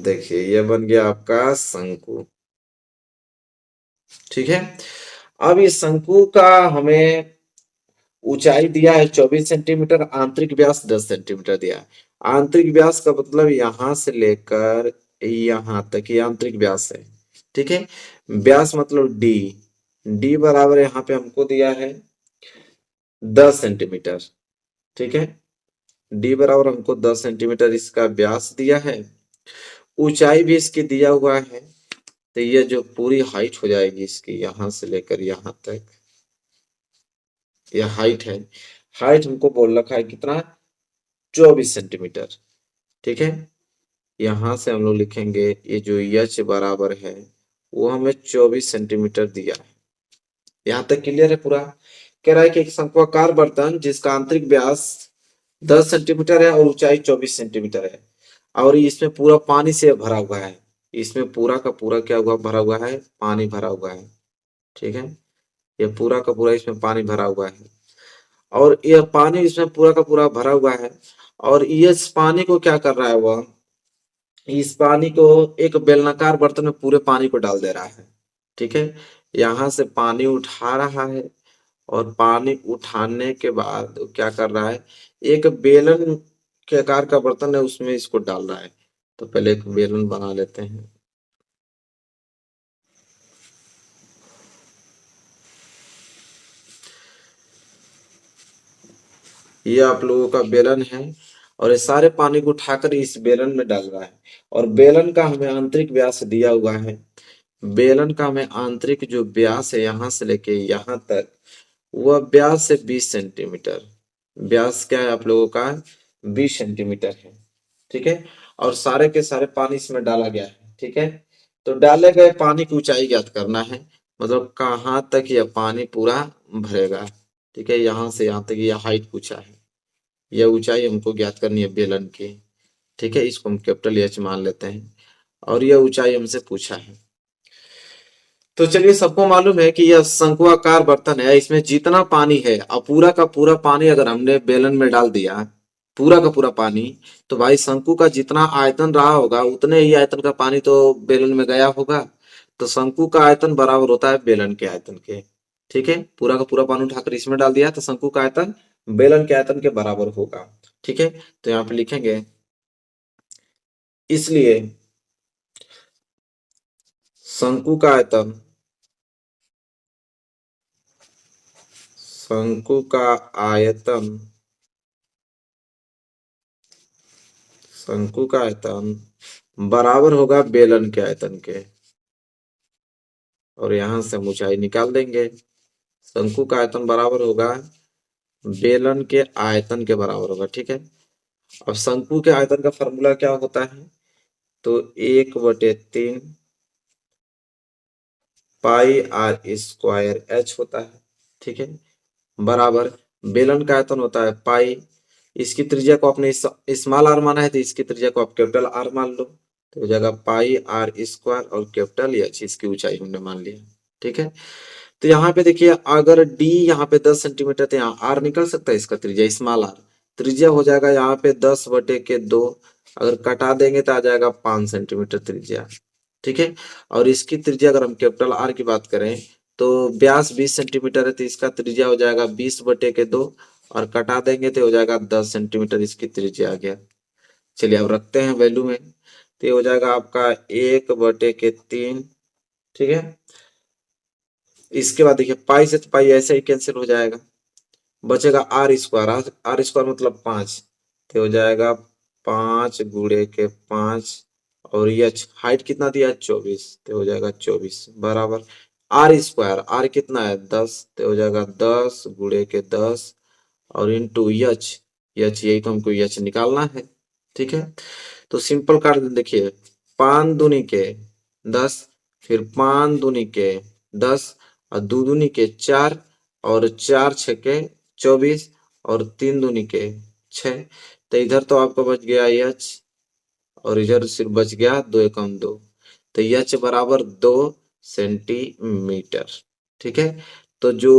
देखिए ये बन गया आपका शंकु। ठीक है, अब इस शंकु का हमें ऊंचाई दिया है 24 सेंटीमीटर, आंतरिक व्यास 10 सेंटीमीटर दिया है। आंतरिक व्यास का मतलब यहां से लेकर यहां तक ये आंतरिक व्यास है। ठीक है, व्यास मतलब डी, डी बराबर यहाँ पे हमको दिया है 10 सेंटीमीटर। ठीक है, डी बराबर हमको 10 सेंटीमीटर इसका व्यास दिया है, ऊंचाई भी इसकी दिया हुआ है, तो ये जो पूरी हाइट हो जाएगी इसकी यहां से लेकर यहां तक, यह हाइट है। हाइट हमको बोल रखा है कितना, 24 सेंटीमीटर। ठीक है, यहां से हम लोग लिखेंगे ये जो एच बराबर है वो हमें 24 सेंटीमीटर दिया है। यहाँ तक क्लियर है पूरा। कह रहा है कि एक शंक्वाकार बर्तन जिसका आंतरिक व्यास 10 सेंटीमीटर है और ऊंचाई 24 सेंटीमीटर है और इसमें पूरा पानी से भरा हुआ है, इसमें पूरा का पूरा क्या हुआ, भरा हुआ है, पानी भरा हुआ है। ठीक है, ये पूरा का पूरा इसमें पानी भरा हुआ है और यह पानी इसमें पूरा का पूरा भरा हुआ है और ये इस पानी को क्या कर रहा है, वह इस पानी को एक बेलनाकार बर्तन में पूरे पानी को डाल दे रहा है। ठीक है, यहाँ से पानी उठा रहा है और पानी उठाने के बाद वो क्या कर रहा है, एक बेलन के आकार का बर्तन है उसमें इसको डाल रहा है। तो पहले एक बेलन बना लेते हैं। ये आप लोगों का बेलन है और ये सारे पानी को उठाकर इस बेलन में डाल रहा है और बेलन का हमें आंतरिक व्यास दिया हुआ है। बेलन का हमें आंतरिक जो व्यास है यहाँ से लेके यहाँ तक, वह व्यास है 20 सेंटीमीटर। व्यास क्या है आप लोगों का, 20 सेंटीमीटर है। ठीक है, और सारे के सारे पानी इसमें डाला गया है। ठीक है, तो डाले गए पानी की ऊंचाई ज्ञात करना है, मतलब कहाँ तक यह पानी पूरा भरेगा। ठीक है, यहाँ से यहाँ तक यह हाइट पूछा है, यह ऊंचाई हमको ज्ञात करनी है बेलन की। ठीक है, इसको हम कैपिटल एच मान लेते हैं और यह ऊंचाई हमसे पूछा है। तो चलिए, सबको मालूम है कि यह शंकुआकार बर्तन है, इसमें जितना पानी है और पूरा का पूरा पानी अगर हमने बेलन में डाल दिया, पूरा का पूरा पानी, तो भाई शंकु का जितना आयतन रहा होगा उतने ही आयतन का पानी तो बेलन में गया होगा। तो शंकु का आयतन बराबर होता है बेलन के आयतन के। ठीक है, पूरा का पूरा पानी उठाकर इसमें डाल दिया तो शंकु का आयतन बेलन के आयतन के बराबर होगा। ठीक है, तो यहाँ पे लिखेंगे इसलिए शंकु का आयतन, शंकु का आयतन, शंकु का आयतन बराबर होगा बेलन के आयतन के और यहां से हम ऊंचाई निकाल देंगे। शंकु का आयतन बराबर होगा बेलन के आयतन के बराबर होगा। ठीक है, अब शंकु के आयतन का फॉर्मूला क्या होता है, तो 1/3 पाई आर स्क्वायर एच होता है। ठीक है, बराबर बेलन का आयतन होता है पाई, इसकी त्रिज्या को आपने स्मॉल आर माना है तो इसकी त्रिज्या को आप कैपिटल आर मान लो, तो हो जाएगा पाई आर स्क्वायर और कैपिटल एच, इसकी ऊंचाई हमने मान लिया। ठीक है, तो यहाँ पे देखिए अगर डी यहाँ पे 10 सेंटीमीटर तो यहाँ आर निकल सकता है, इसका त्रिज्या स्मॉल आर, त्रिज्या हो जाएगा यहाँ पे 10/2, अगर कटा देंगे तो आ जाएगा 5 सेंटीमीटर त्रिज्या। ठीक है, और इसकी त्रिज्या अगर हम कैपिटल आर की बात करें तो व्यास 20 सेंटीमीटर है तो इसका त्रिज्या हो जाएगा 20/2 और कटा देंगे तो हो जाएगा 10 सेंटीमीटर, इसकी त्रिज्या आ गया। चलिए अब रखते हैं वैल्यू में, तो ये हो जाएगा आपका 1/3। ठीक है, इसके बाद देखिए पाई से तो पाई ऐसे ही कैंसिल हो जाएगा, बचेगा आर स्क्वायर, आर स्क्वायर मतलब 5, तो हो जाएगा 5 × 5 और एच हाइट कितना दिया है 24, तो हो जाएगा 24 बराबर आर स्क्वायर, आर कितना है 10, तो हो जाएगा 10 × 10 और इंटू एच, एच यही तो हमको एच निकालना है। ठीक है, तो सिंपल काट देखिए 5 दूनी के 10, फिर 5 दूनी के 10 और 2 दूनी के 4 और 4 छके 24 और 3 दूनी के 6, तो इधर तो आपका बच गया एच और इधर सिर्फ बच गया 2 एकम 2, तो एच बराबर 2 सेंटीमीटर। ठीक है, तो जो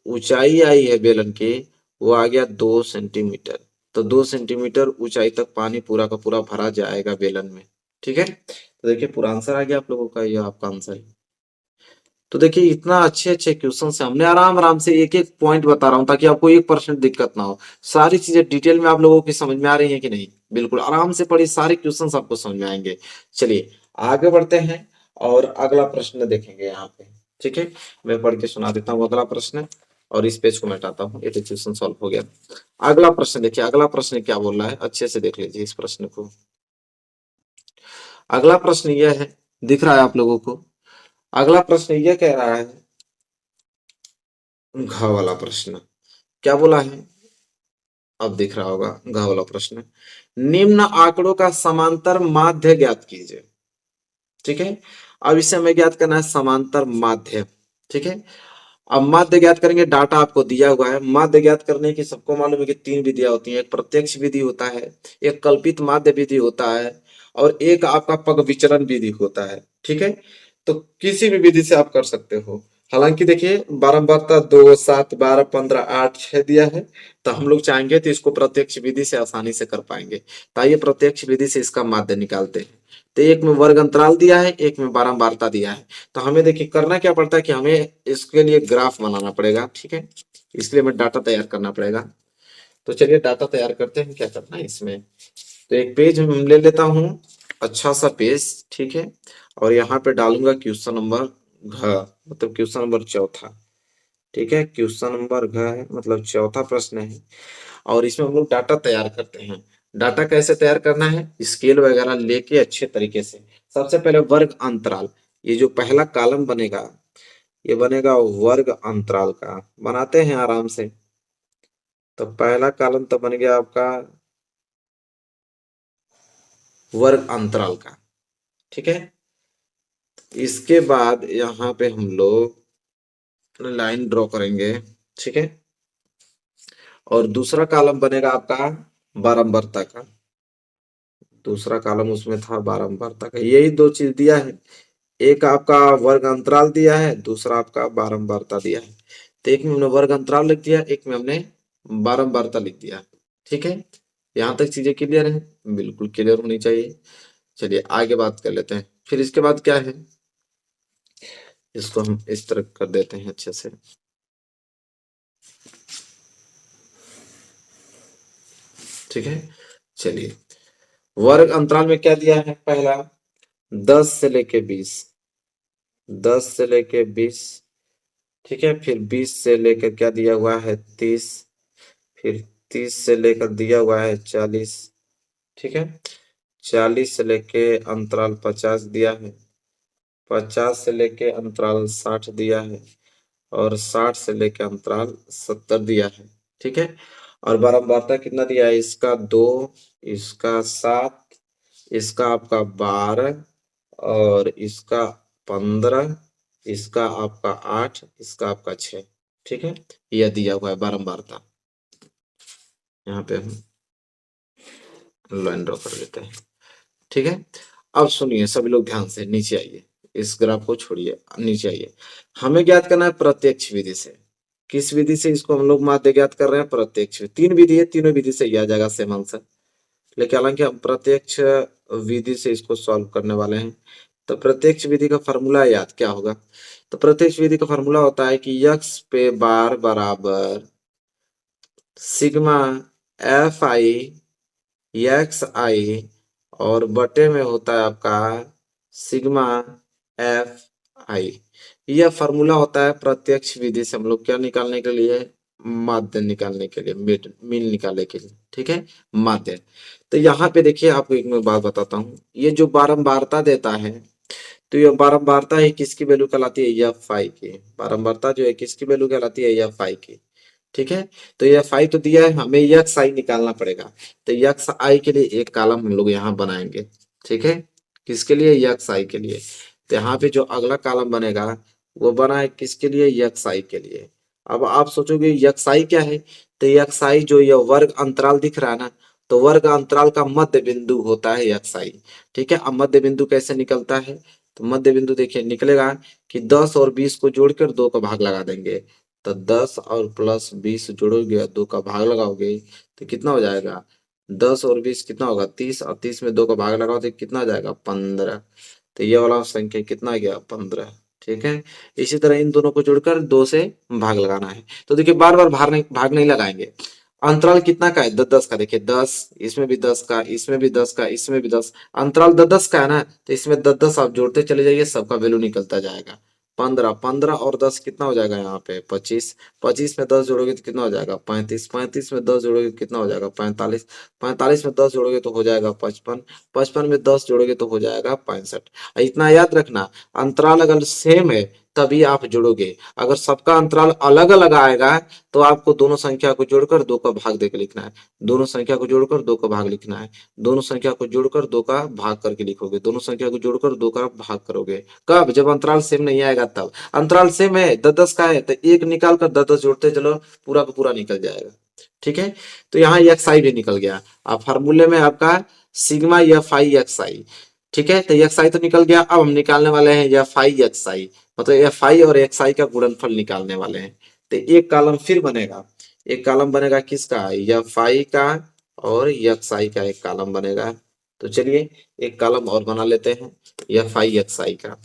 ऊंचाई आई है बेलन की वो आ गया 2 सेंटीमीटर, तो 2 सेंटीमीटर ऊंचाई तक पानी पूरा का पूरा भरा जाएगा बेलन में। ठीक है, तो देखिए पूरा आंसर आ गया आप लोगों का, ये आपका आंसर है। तो देखिए इतना अच्छे अच्छे क्वेश्चन से हमने आराम आराम से एक एक पॉइंट बता रहा हूँ ताकि आपको 1% दिक्कत ना हो। सारी चीजें डिटेल में आप लोगों की समझ में आ रही है कि नहीं, बिल्कुल आराम से पढ़िए, सारे क्वेश्चन आपको समझ में आएंगे। चलिए आगे बढ़ते हैं और अगला प्रश्न देखेंगे यहाँ पे। ठीक है, मैं पढ़ के सुना देता हूँ अगला प्रश्न और इस पेज को मैं हटाता हूँ। ये क्वेश्चन सॉल्व हो गया। अगला प्रश्न देखिए, अगला प्रश्न क्या बोल रहा है, अच्छे से देख लीजिए इस प्रश्न को। अगला प्रश्न यह है, दिख रहा है आप लोगों को? अगला प्रश्न यह कह रहा है, घ वाला प्रश्न क्या बोला है, अब दिख रहा होगा घ वाला प्रश्न। निम्न आंकड़ों का समांतर माध्य ज्ञात कीजिए। ठीक है, अब इसे हमें ज्ञात करना है समांतर माध्य। ठीक है, अब माध्य ज्ञात करेंगे, डाटा आपको दिया हुआ है। माध्य ज्ञात करने की सबको मालूम है कि तीन विधियां होती हैं, एक प्रत्यक्ष विधि होता है, एक कल्पित माध्य विधि होता है, और एक आपका पग विचलन विधि होता है। ठीक है, तो किसी भी विधि से आप कर सकते हो। हालांकि देखिए बारंबारता 2, 7, 12, 15, 8, 6 दिया है, तो हम लोग चाहेंगे तो इसको प्रत्यक्ष विधि से आसानी से कर पाएंगे। तो आइए प्रत्यक्ष विधि से इसका माध्य निकालते हैं। तो एक में वर्ग अंतराल दिया है, एक में बारंबारता दिया है। तो हमें देखिए करना क्या पड़ता है कि हमें इसके लिए ग्राफ बनाना पड़ेगा। ठीक है, इसलिए हमें डाटा तैयार करना पड़ेगा। तो चलिए डाटा तैयार करते हैं, क्या करना है इसमें। तो एक पेज हम ले लेता हूँ, अच्छा सा पेज। ठीक है, और यहाँ पे डालूंगा क्वेश्चन नंबर घ, मतलब क्वेश्चन नंबर चौथा। ठीक है, क्वेश्चन नंबर घ है, मतलब चौथा प्रश्न है। और इसमें हम लोग डाटा तैयार करते हैं। डाटा कैसे तैयार करना है, स्केल वगैरह लेके अच्छे तरीके से। सबसे पहले वर्ग अंतराल, ये जो पहला कॉलम बनेगा ये बनेगा वर्ग अंतराल का। बनाते हैं आराम से। तो पहला कॉलम तो बन गया आपका वर्ग अंतराल का। ठीक है, इसके बाद यहाँ पे हम लोग लाइन ड्रॉ करेंगे। ठीक है, और दूसरा कॉलम बनेगा आपका बारंबारता का। दूसरा कॉलम उसमें था बारंबारता का। यही दो चीज दिया है, एक आपका वर्ग अंतराल दिया है, दूसरा आपका बारंबारता दिया है। तो एक में हमने वर्ग अंतराल लिख दिया, एक में हमने बारंबारता लिख दिया। ठीक है, यहाँ तक चीजें क्लियर है? बिल्कुल क्लियर होनी चाहिए। चलिए आगे बात कर लेते हैं। फिर इसके बाद क्या है, इसको हम इस तरह कर देते हैं अच्छे से। ठीक है, चलिए वर्ग अंतराल में क्या दिया है, पहला 10 से लेके 20, 10 से लेके 20। ठीक है, फिर 20 से लेकर क्या दिया हुआ है 30, फिर 30 से लेकर दिया हुआ है 40। ठीक है, 40 से लेके अंतराल 50 दिया है, 50 से लेके अंतराल 60 दिया है, और 60 से लेके अंतराल 70 दिया है। ठीक है, और बारंबारता कितना दिया है, इसका 2, इसका 7, इसका आपका 12, और इसका 15, इसका आपका 8, इसका आपका 6। ठीक है, यह दिया हुआ है बारंबारता। यहाँ पे हम लाइन ड्रॉ कर लेते हैं। ठीक है, अब सुनिए सभी लोग ध्यान से, नीचे आइए, इस ग्राफ को छोड़िए, नीचे आइए। हमें ज्ञात करना है प्रत्यक्ष विधि से। किस विधि से इसको हम लोग माध्य ज्ञात कर रहे हैं, प्रत्यक्ष। तीन विधि है, तीनों विधि से ही आ जाएगा सेम आंसर, लेकिन हालांकि हम प्रत्यक्ष विधि से इसको सॉल्व करने वाले हैं। तो प्रत्यक्ष विधि का फॉर्मूला याद क्या होगा, तो प्रत्यक्ष विधि का फॉर्मूला होता है कि यक्स पे बार बराबर सिग्मा एफ आई एक्स आई, और बटे में होता है आपका सिग्मा एफ आई। यह फॉर्मूला होता है प्रत्यक्ष विधि से हम लोग क्या निकालने के लिए, माध्य निकालने के लिए, मीन निकालने के लिए। ठीक है, माध्य। तो यहाँ पे देखिए आपको एक मैं बात बताता हूँ, ये जो बारंबारता देता है, तो ये बारंबारता है किसकी वैल्यू कहलाती है, एफ आई की। बारंबारता जो है किसकी वैल्यू कहलाती है, एफ आई की। ठीक है, तो एफ आई तो दिया है, हमें यक्स आई निकालना पड़ेगा। तो यक्स आई के लिए एक कॉलम हम लोग यहाँ बनाएंगे। ठीक है, किसके लिए, यक्स आई के लिए। तो यहाँ पे जो अगला कॉलम बनेगा वो बना है किसके लिए, यक्स आई के लिए। अब आप सोचोगे यक्स आई क्या है, तो यक्स आई जो ये वर्ग अंतराल दिख रहा है ना, तो वर्ग अंतराल का मध्य बिंदु होता है यक्स आई। ठीक है, अब मध्य बिंदु कैसे निकलता है, तो मध्य बिंदु देखिए निकलेगा कि 10 और 20 को जोड़कर 2 का भाग लगा देंगे। तो 10 और प्लस 20 जोड़ोगे, 2 का भाग लगाओगे, तो कितना हो जाएगा, 10 और 20 कितना होगा 30, और 30 में 2 का भाग लगाओ तो कितना आ जाएगा 15। तो ये वाला संख्या कितना आ गया 15। ठीक है, इसी तरह इन दोनों को जोड़कर 2 से भाग लगाना है। तो देखिए बार बार भाग नहीं लगाएंगे। अंतराल कितना का है, 10 का। देखिए 10, इसमें भी 10 का, इसमें भी 10 का, इसमें भी 10, अंतराल 10 का है ना, तो इसमें 10 10 आप जोड़ते चले जाइए, सबका वैल्यू निकलता जाएगा। 15, 15 और 10 कितना हो जाएगा यहाँ पे 25, 25 में 10 जोड़ोगे तो कितना हो जाएगा 35, 35 में 10 जोड़ोगे तो कितना हो जाएगा 45, 45 में 10 जोड़ोगे तो हो जाएगा 55, 55 में 10 जोड़ोगे तो हो जाएगा 65। इतना याद रखना, अंतराल अगर सेम है तभी आप जोड़ोगे, अगर सबका अंतराल अलग अलग आएगा तो आपको दोनों संख्या को जोड़कर 2 का भाग देकर लिखना है, दोनों संख्या को जोड़कर 2 का भाग लिखना है, दोनों संख्या को जोड़कर 2 का भाग करके लिखोगे, दोनों संख्या को जोड़कर 2 का भाग करोगे। कब? जब अंतराल सेम नहीं आएगा तब। अंतराल सेम है, 10-10 का है तो एक निकाल कर 10-10 जोड़ते चलो, पूरा का पूरा निकल जाएगा। ठीक है, तो यहाँ एक्स आई भी निकल गया। अब फार्मूले में आपका सिग्मा एफ आई एक्स आई, ठीक है, तो एक्स आई तो निकल गया। अब हम निकालने वाले हैं एफ आई एक्स आई, मतलब एफ आई और एक्स आई का गुणनफल निकालने वाले हैं। तो एक कॉलम फिर बनेगा, एक कॉलम बनेगा किसका? एफ आई का और एक्स आई का एक कॉलम बनेगा। तो चलिए एक कॉलम और बना लेते हैं एफ आई एक्स आई का।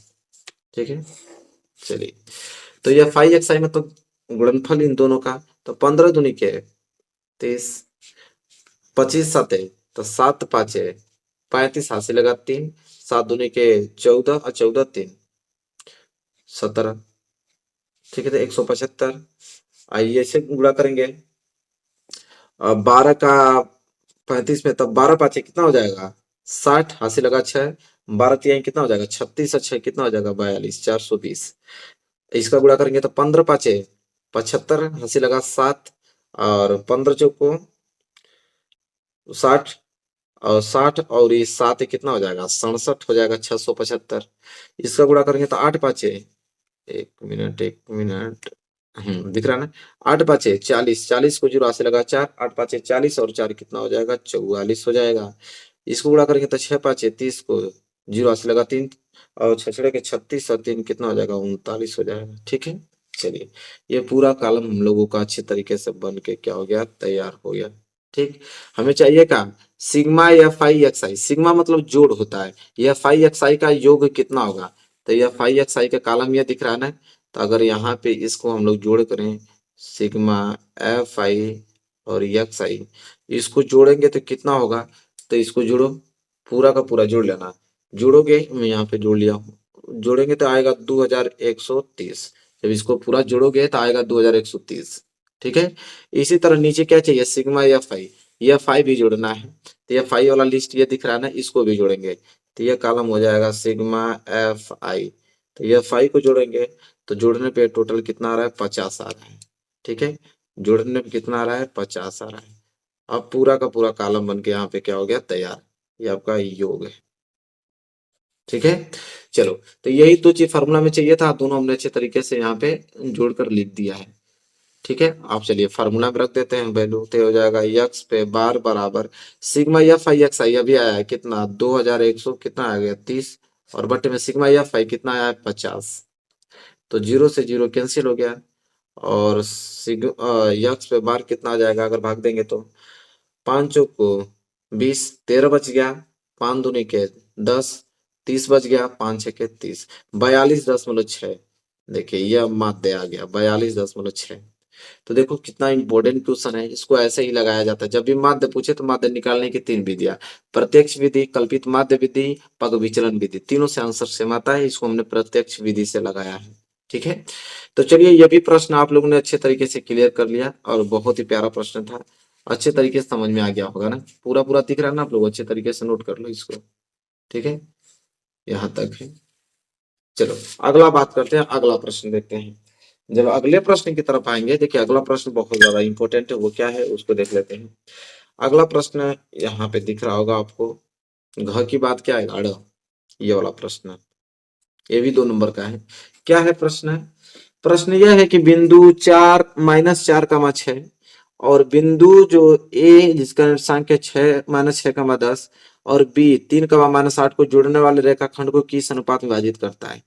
ठीक है, चलिए तो एफ आई एक्स आई मतलब गुणनफल इन दोनों का, तो 15 दूनी के 30, 25 साते तो 7 पाँचे 35, हाथ से लगा 3, 7 दूनी के 14 और 14 3 17। ठीक है, तो 175। आइए ऐसे गुणा करेंगे। 12 का 35 में, तब 12 पाँचे कितना हो जाएगा 60, हाथ से लगा 6, 12 तिहाई कितना हो जाएगा 36 और 6 कितना हो जाएगा 42, 420। इसका गुणा करेंगे तो 15 पाँचे 75, हंसी लगा 7 और 15 चौको 60, और 60 और ये 7 कितना हो जाएगा 67 हो जाएगा 675। इसका गुणा करेंगे तो 8 पाँचे, एक मिनट एक मिनट, दिख रहा ना, 8 पाँचे 40, 40 को जीरो से लगा 4, 8 पाँचे 40 और 4 कितना हो जाएगा 44 हो जाएगा। इसको गुणा करेंगे तो 6 पाँचे 30 को जीरो से लगा 3 और 6 के 36 और 3 कितना हो जाएगा 39 हो जाएगा। ठीक है, चलिए ये पूरा कॉलम हम लोगों का अच्छे तरीके से बन के क्या हो गया तैयार हो गया। ठीक, हमें चाहिए का sigma F I x I, sigma मतलब जोड़ होता है, एफ आई एक्स आई का योग कितना होगा, तो एफ आई एक्स आई का कॉलम ये दिख रहा है ना, तो अगर यहाँ पे इसको हम लोग जोड़ करें सिग्मा एफ आई और एक्स आई, इसको जोड़ेंगे तो कितना होगा, तो इसको जोड़ो, पूरा का पूरा जोड़ लेना, जोड़ोगे मैं यहाँ पे जोड़ लिया हूँ, जोड़ेंगे तो आएगा 2130, जब इसको पूरा जोड़ोगे तो आएगा 2130। ठीक है, इसी तरह नीचे क्या चाहिए sigma F I, F I भी जोड़ना है, तो एफ आई वाला लिस्ट ये दिख रहा है ना, इसको भी जोड़ेंगे, तो ये कॉलम हो जाएगा सिग्मा एफ आई, तो एफ आई को जोड़ेंगे तो जोड़ने पे टोटल कितना आ रहा है 50 आ रहा है। ठीक है, जोड़ने पे कितना आ रहा है 50 आ रहा है। अब पूरा का पूरा कॉलम बन के यहाँ पे क्या हो गया तैयार, ये आपका योग है। ठीक है, चलो तो यही दो चीज फार्मूला में चाहिए था, दोनों हमने अच्छे तरीके से यहाँ पे जोड़कर लिख दिया है। ठीक है, आप चलिए फार्मूला में रख देते हैं वैल्यू, तो हो जाएगा एक्स पे बार बराबर सिग्मा एफ आई एक्स आई अभी आया है कितना 2100 कितना आ गया 30, और बटे में सिग्मा एफ आई कितना आया है 50, तो जीरो से जीरो कैंसिल हो गया, और एक्स पे बार कितना आ जाएगा अगर भाग देंगे तो 5 को 20, 13 बच गया, 5 दूनी के 10, 30 बच गया, 5 छके 30, 42.6। देखिए यह माध्य आ गया 42.6। तो देखो कितना इंपॉर्टेंट क्वेश्चन है, इसको ऐसे ही लगाया जाता है, जब भी माध्य पूछे तो माध्य निकालने की 3 विधियां, प्रत्यक्ष विधि, कल्पित माध्य विधि, पग विचलन विधि, तीनों से आंसर सेम आता है, इसको हमने प्रत्यक्ष विधि से लगाया है। ठीक है, तो चलिए ये भी प्रश्न आप लोगों ने अच्छे तरीके से क्लियर कर लिया, और बहुत ही प्यारा प्रश्न था, अच्छे तरीके से समझ में आ गया होगा ना, पूरा पूरा दिख रहा है ना, आप लोग अच्छे तरीके से नोट कर लो इसको। ठीक है, यहाँ तक है। चलो अगला बात करते हैं, अगला प्रश्न देखते हैं। जब अगले प्रश्न की तरफ आएंगे, देखिए अगला प्रश्न बहुत ज्यादा इंपॉर्टेंट है, वो क्या है उसको देख लेते हैं। अगला प्रश्न यहाँ पे दिख रहा होगा आपको, घ की बात क्या है अड़, ये वाला प्रश्न, ये भी 2 नंबर का है। क्या है प्रश्न? प्रश्न यह है कि बिंदु 4 -4, 6 और बिंदु जो ए जिसका निर्देशांक है 6 -6, 10 और बी 3, -8 को जोड़ने वाले रेखाखंड को किस अनुपात में विभाजित करता है।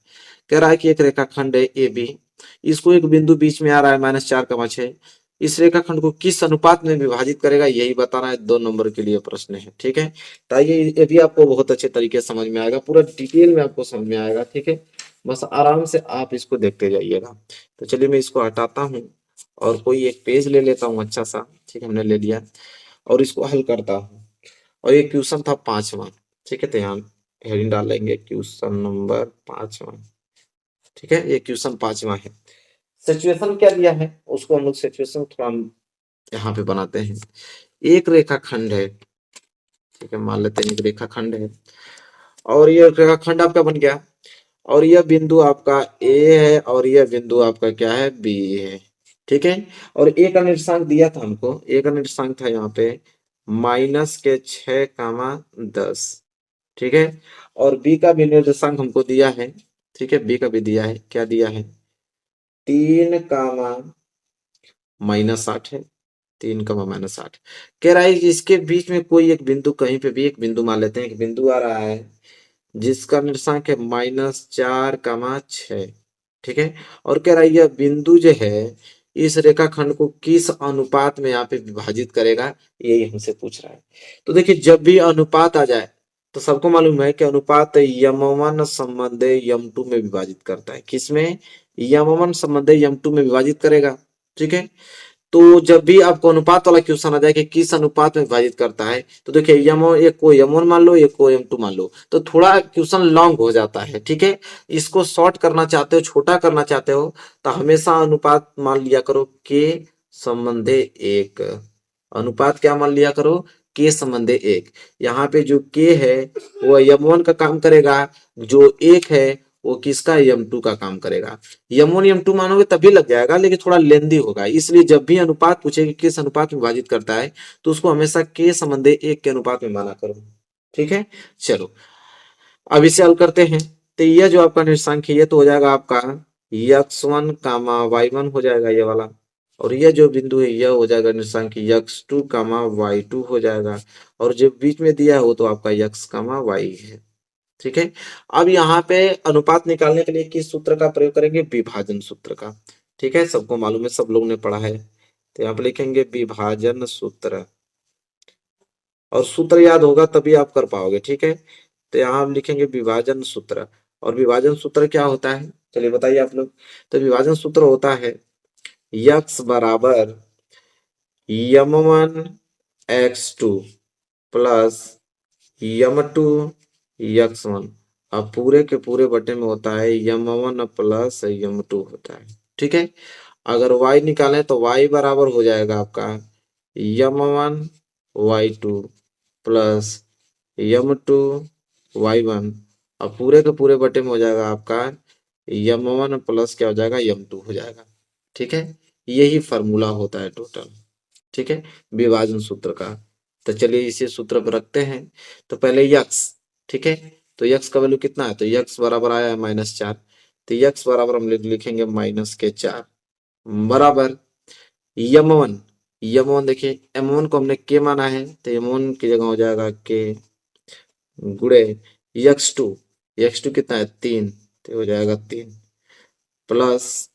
कह रहा है कि एक रेखाखंड है ए बी, इसको एक बिंदु बीच में आ रहा है -4, 6, इस रेखाखंड को किस अनुपात में विभाजित करेगा, यही बताना है, 2 नंबर के लिए प्रश्न है। ठीक है, तो ये भी आपको बहुत अच्छे तरीके से समझ में आएगा, पूरा डिटेल में आपको समझ में आएगा। ठीक है, बस आराम से आप इसको देखते जाइएगा। तो चलिए मैं इसको हटाता हूँ और कोई एक पेज ले लेता हूँ अच्छा सा। ठीक है, हमने ले लिया और इसको हल करता हूँ, और ये क्वेश्चन था 5वां। ठीक है, तो यहाँ हेडिंग डाल लेंगे क्वेश्चन नंबर 5वां। ठीक है, ये क्वेश्चन 5वां है। सिचुएशन क्या दिया है उसको हम लोग सिचुएशन थोड़ा यहाँ पे बनाते हैं। एक रेखाखंड है, ठीक है, मान लेते हैं एक रेखाखंड है और ये रेखाखंड आपका बन गया और यह बिंदु आपका ए है और यह बिंदु आपका क्या है, बी है। ठीक है, और ए का निर्देशांक दिया था हमको, ए का निर्देशांक था यहाँ पे -6, 10। ठीक है, और बी का भी निर्देशांक हमको दिया है। ठीक है, बी का भी दिया है, क्या दिया है, 3, -8 है, 3, -8 कह रहा है कि इसके बीच में कोई एक बिंदु, कहीं पे भी एक बिंदु मान लेते हैं, एक बिंदु आ रहा है जिसका निर्देशांक है -4, 6। ठीक है, और कह रहा है यह बिंदु जो है इस रेखाखंड को किस अनुपात में यहाँ पे विभाजित करेगा, यही हमसे पूछ रहा है। तो देखिए, जब भी अनुपात आ जाए तो सबको मालूम है कि अनुपात यम1 संबंधे यम2 में विभाजित करता है। किसमें, यम1 संबंधे यम2 में विभाजित करेगा। ठीक है, तो जब भी आपको अनुपात वाला क्वेश्चन आ जाए कि किस अनुपात में विभाजित करता है, तो देखिए एक को m1 मान लो, एक को m2 मान लो, तो थोड़ा क्वेश्चन लॉन्ग हो जाता है। ठीक है, इसको शॉर्ट करना चाहते हो, छोटा करना चाहते हो, तो हमेशा अनुपात मान लिया करो के संबंधे एक। अनुपात क्या मान लिया करो, के संबंधे एक। यहाँ पे जो के है वो m1 का काम करेगा, जो एक है वो किसका, m2 का काम करेगा। m1 m2 मानोगे तभी लग जाएगा, लेकिन थोड़ा लेंदी होगा, इसलिए जब भी अनुपात पूछे कि किस अनुपात में विभाजित करता है तो उसको हमेशा के संबंधे एक के अनुपात में माना करो। ठीक है, चलो अब इसे हल करते हैं। तो यह जो आपका निर्देशांक है ये तो हो जाएगा आपका x1 y1 हो जाएगा ये वाला, और यह जो बिंदु है यह हो जाएगा निर्देशांक x2 y2 हो जाएगा, और जो बीच में दिया है वो तो आपका x y है। ठीक है, अब यहाँ पे अनुपात निकालने के लिए किस सूत्र का प्रयोग करेंगे, विभाजन सूत्र का। ठीक है, सबको मालूम है, सब लोग ने पढ़ा है, तो यहाँ पे लिखेंगे विभाजन सूत्र, और सूत्र याद होगा तभी आप कर पाओगे। ठीक है, तो यहाँ हम लिखेंगे विभाजन सूत्र, और विभाजन सूत्र क्या होता है, चलिए बताइए आप लोग। तो विभाजन सूत्र होता है यक्स बराबर m1 x2 plus m2 x1। अब पूरे के पूरे बटे में होता है m1 प्लस m2 होता है। ठीक है, अगर y निकालें तो y बराबर हो जाएगा आपका m1 y2 plus m2 y1। अब पूरे के पूरे बटे में हो जाएगा आपका m1 प्लस क्या हो जाएगा, m2 हो जाएगा। ठीक है, यही फॉर्मूला होता है टोटल। ठीक है, विभाजन सूत्र का। तो चलिए इसे सूत्र पर रखते हैं। तो पहले यक्स, ठीक है, तो यक्स का वैल्यू कितना है, तो यक्स बराबर आया है -4, तो यक्स बराबर हम लिखेंगे -4 बराबर यम1। यम1 देखिए m1 को हमने के माना है, तो m1 की जगह हो जाएगा के गुणे x2। x2 कितना है 3, तो हो जाएगा 3 प्लस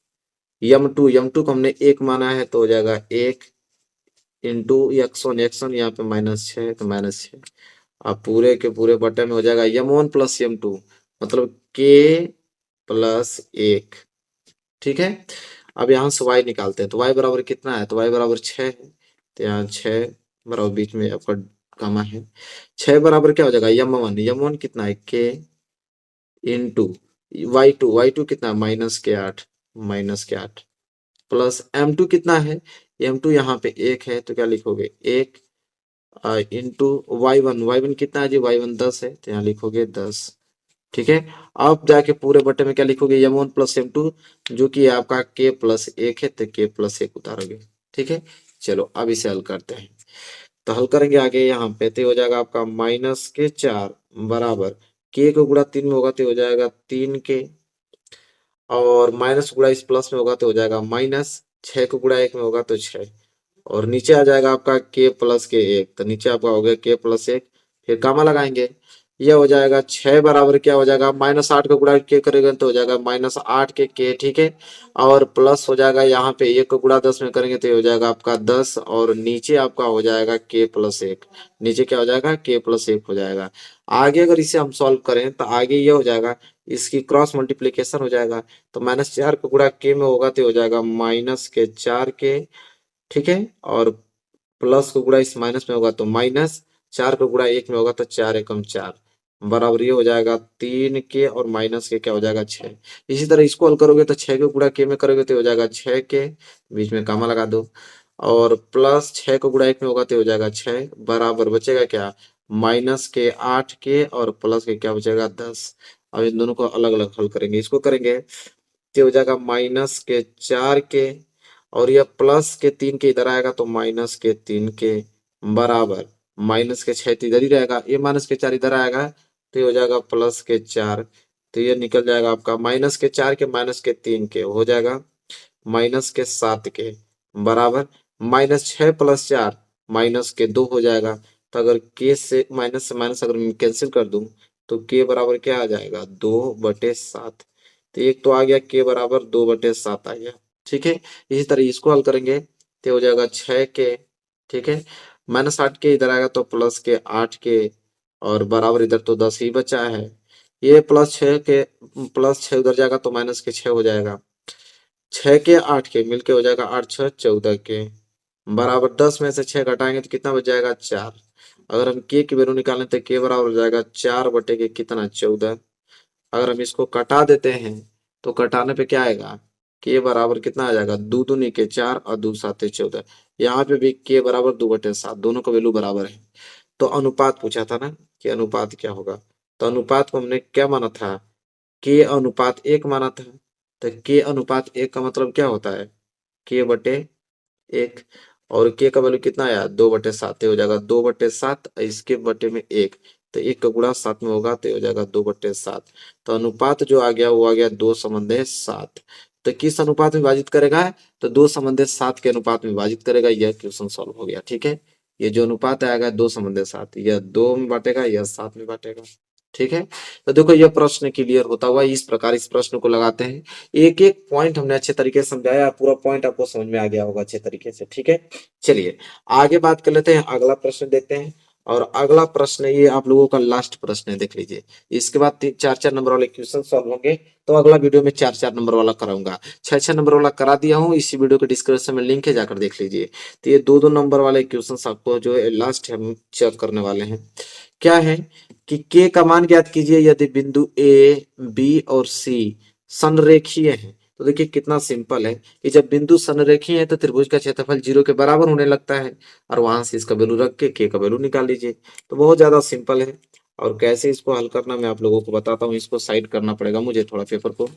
m2 को हमने 1 माना है तो हो जाएगा 1 इंटू x1 यहाँ पे -6 तो -6। अब पूरे के पूरे बटे में हो जाएगा m1 प्लस m2 मतलब k प्लस 1। ठीक है, अब यहाँ से y निकालते हैं, तो y बराबर कितना है, तो y बराबर 6 है, तो यहाँ 6 बराबर बीच में आपका गामा है। 6 बराबर क्या हो जाएगा m1 कितना है k इंटू y2 कितना है -8 प्लस m2 कितना है, m2 यहाँ पे 1 है तो क्या लिखोगे 1 इंटू y1 कितना है जी, y1 10 है तो यहाँ लिखोगे 10। ठीक है, अब जाके पूरे बटे में क्या लिखोगे m1 प्लस m2 जो कि आपका k प्लस 1 है, तो k प्लस 1 उतारोगे। ठीक है, चलो अब इसे हल करते हैं। तो हल करेंगे आगे यहाँ पे, तो हो जाएगा आपका -4 बराबर k को गुणा 3 में होगा तो हो जाएगा 3k, और माइनस गुणा इस प्लस में होगा तो हो जाएगा माइनस, 6 को गुणा 1 में होगा तो 6, और नीचे आ जाएगा आपका k प्लस के 1, तो नीचे आपका हो गया k प्लस 1, फिर गामा लगाएंगे, यह हो जाएगा 6 बराबर क्या हो जाएगा -8 को गुणा के करेंगे तो हो जाएगा -8 के k। ठीक है, और प्लस हो जाएगा यहाँ पे 1 को गुणा 10 में करेंगे तो हो जाएगा आपका 10, और नीचे आपका हो जाएगा k प्लस 1, नीचे क्या हो जाएगा k प्लस 1 हो जाएगा। आगे अगर इसे हम सॉल्व करें तो आगे ये हो जाएगा, इसकी क्रॉस मल्टीप्लीकेशन हो जाएगा, तो -4 को गुणा k में होगा तो हो जाएगा -4k। ठीक है, और प्लस को गुणा इस माइनस में होगा तो -4 को गुणा 1 में होगा तो 4 एकम 4, बराबर ये हो जाएगा 3k और माइनस के क्या हो जाएगा 6। इसी तरह इसको हल करोगे तो 6 को गुणा k में करोगे तो हो जाएगा 6k, बीच में कामा लगा दो, और प्लस 6 को गुणा 1 में होगा तो हो जाएगा 6, बराबर बचेगा क्या माइनस के 8k और प्लस के क्या बचेगा 10। अब इन दोनों को अलग अलग हल करेंगे, इसको करेंगे तो हो जाएगा माइनस के 4k, और यह प्लस के 3k इधर आएगा तो माइनस के 3k, बराबर माइनस के 6 तो इधर ही रहेगा, ये माइनस के 4 इधर आएगा तो ये हो जाएगा प्लस के 4, तो ये निकल जाएगा आपका माइनस के 4 के माइनस के 3k हो जाएगा माइनस के 7k, बराबर -6 + 4 -2 हो जाएगा। तो अगर k से माइनस अगर मैं कैंसिल कर दूं तो k बराबर क्या आ जाएगा 2/7। तो एक तो आ गया k बराबर 2/7 आ गया। ठीक है, इसी तरह इसको हल करेंगे तो हो जाएगा 6k। ठीक है, -8k इधर आएगा तो प्लस के 8k, और बराबर इधर तो 10 ही बचा है। ये +6 उधर जाएगा तो -6 हो जाएगा। 6k 8k मिलके हो जाएगा 8×6 = 14k, बराबर 10 में से 6 घटाएंगे तो कितना बच जाएगा 4। अगर हम k की वैल्यू निकालें तो k बराबर हो जाएगा 4/के कितना 14। अगर हम इसको कटा देते हैं तो कटाने पे क्या आएगा k बराबर कितना आ जाएगा 2 दूनी के 4 और 2 साते 14। यहाँ पे भी k बराबर 2/7, दोनों का वैल्यू बराबर है। तो अनुपात पूछा था ना कि अनुपात क्या होगा, तो अनुपात को हमने क्या माना था k/1 माना था। तो k/1 का मतलब क्या होता है k/1, और k का वैल्यू कितना आया 2/7, हो जाएगा 2/7 इसके बटे में 1, तो 1 का गुणा 7 में होगा तो हो जाएगा 2/7। तो अनुपात जो आ गया वो आ गया 2:7। तो किस अनुपात में विभाजित करेगा तो 2:7 के अनुपात में विभाजित करेगा। यह क्वेश्चन सॉल्व हो गया। ठीक है, ये जो अनुपात आएगा 2:7, यह 2 में बांटेगा, यह 7 में बांटेगा। ठीक है, तो देखो यह प्रश्न क्लियर होता हुआ इस प्रकार इस प्रश्न को लगाते हैं। एक एक पॉइंट हमने अच्छे तरीके से समझाया, पूरा पॉइंट आपको समझ में आ गया होगा अच्छे तरीके से। ठीक है, चलिए आगे बात कर लेते हैं, अगला प्रश्न देखते हैं। और अगला प्रश्न ये आप लोगों का लास्ट प्रश्न है, देख लीजिए। इसके बाद 4-4 नंबर वाले क्वेश्चन सॉल्व होंगे, तो अगला वीडियो में 4-4 नंबर वाला कराऊंगा। 6-6 नंबर वाला करा दिया हूँ, इसी वीडियो के डिस्क्रिप्शन में लिंक है, जाकर देख लीजिए। तो ये 2-2 नंबर वाले क्वेश्चन आपको जो है लास्ट हम चेक करने वाले हैं। क्या है कि k का मान ज्ञात कीजिए यदि बिंदु a, b और c संरेखीय हैं। तो देखिए कितना सिंपल है कि जब बिंदु संरेखीय है तो त्रिभुज का क्षेत्रफल 0 के बराबर होने लगता है, और वहां से इसका वैल्यू रख के k का वैल्यू निकाल लीजिए। तो बहुत ज्यादा सिंपल है, और कैसे इसको हल करना मैं आप लोगों को बताता हूँ। इसको साइड करना पड़ेगा मुझे थोड़ा पेपर को,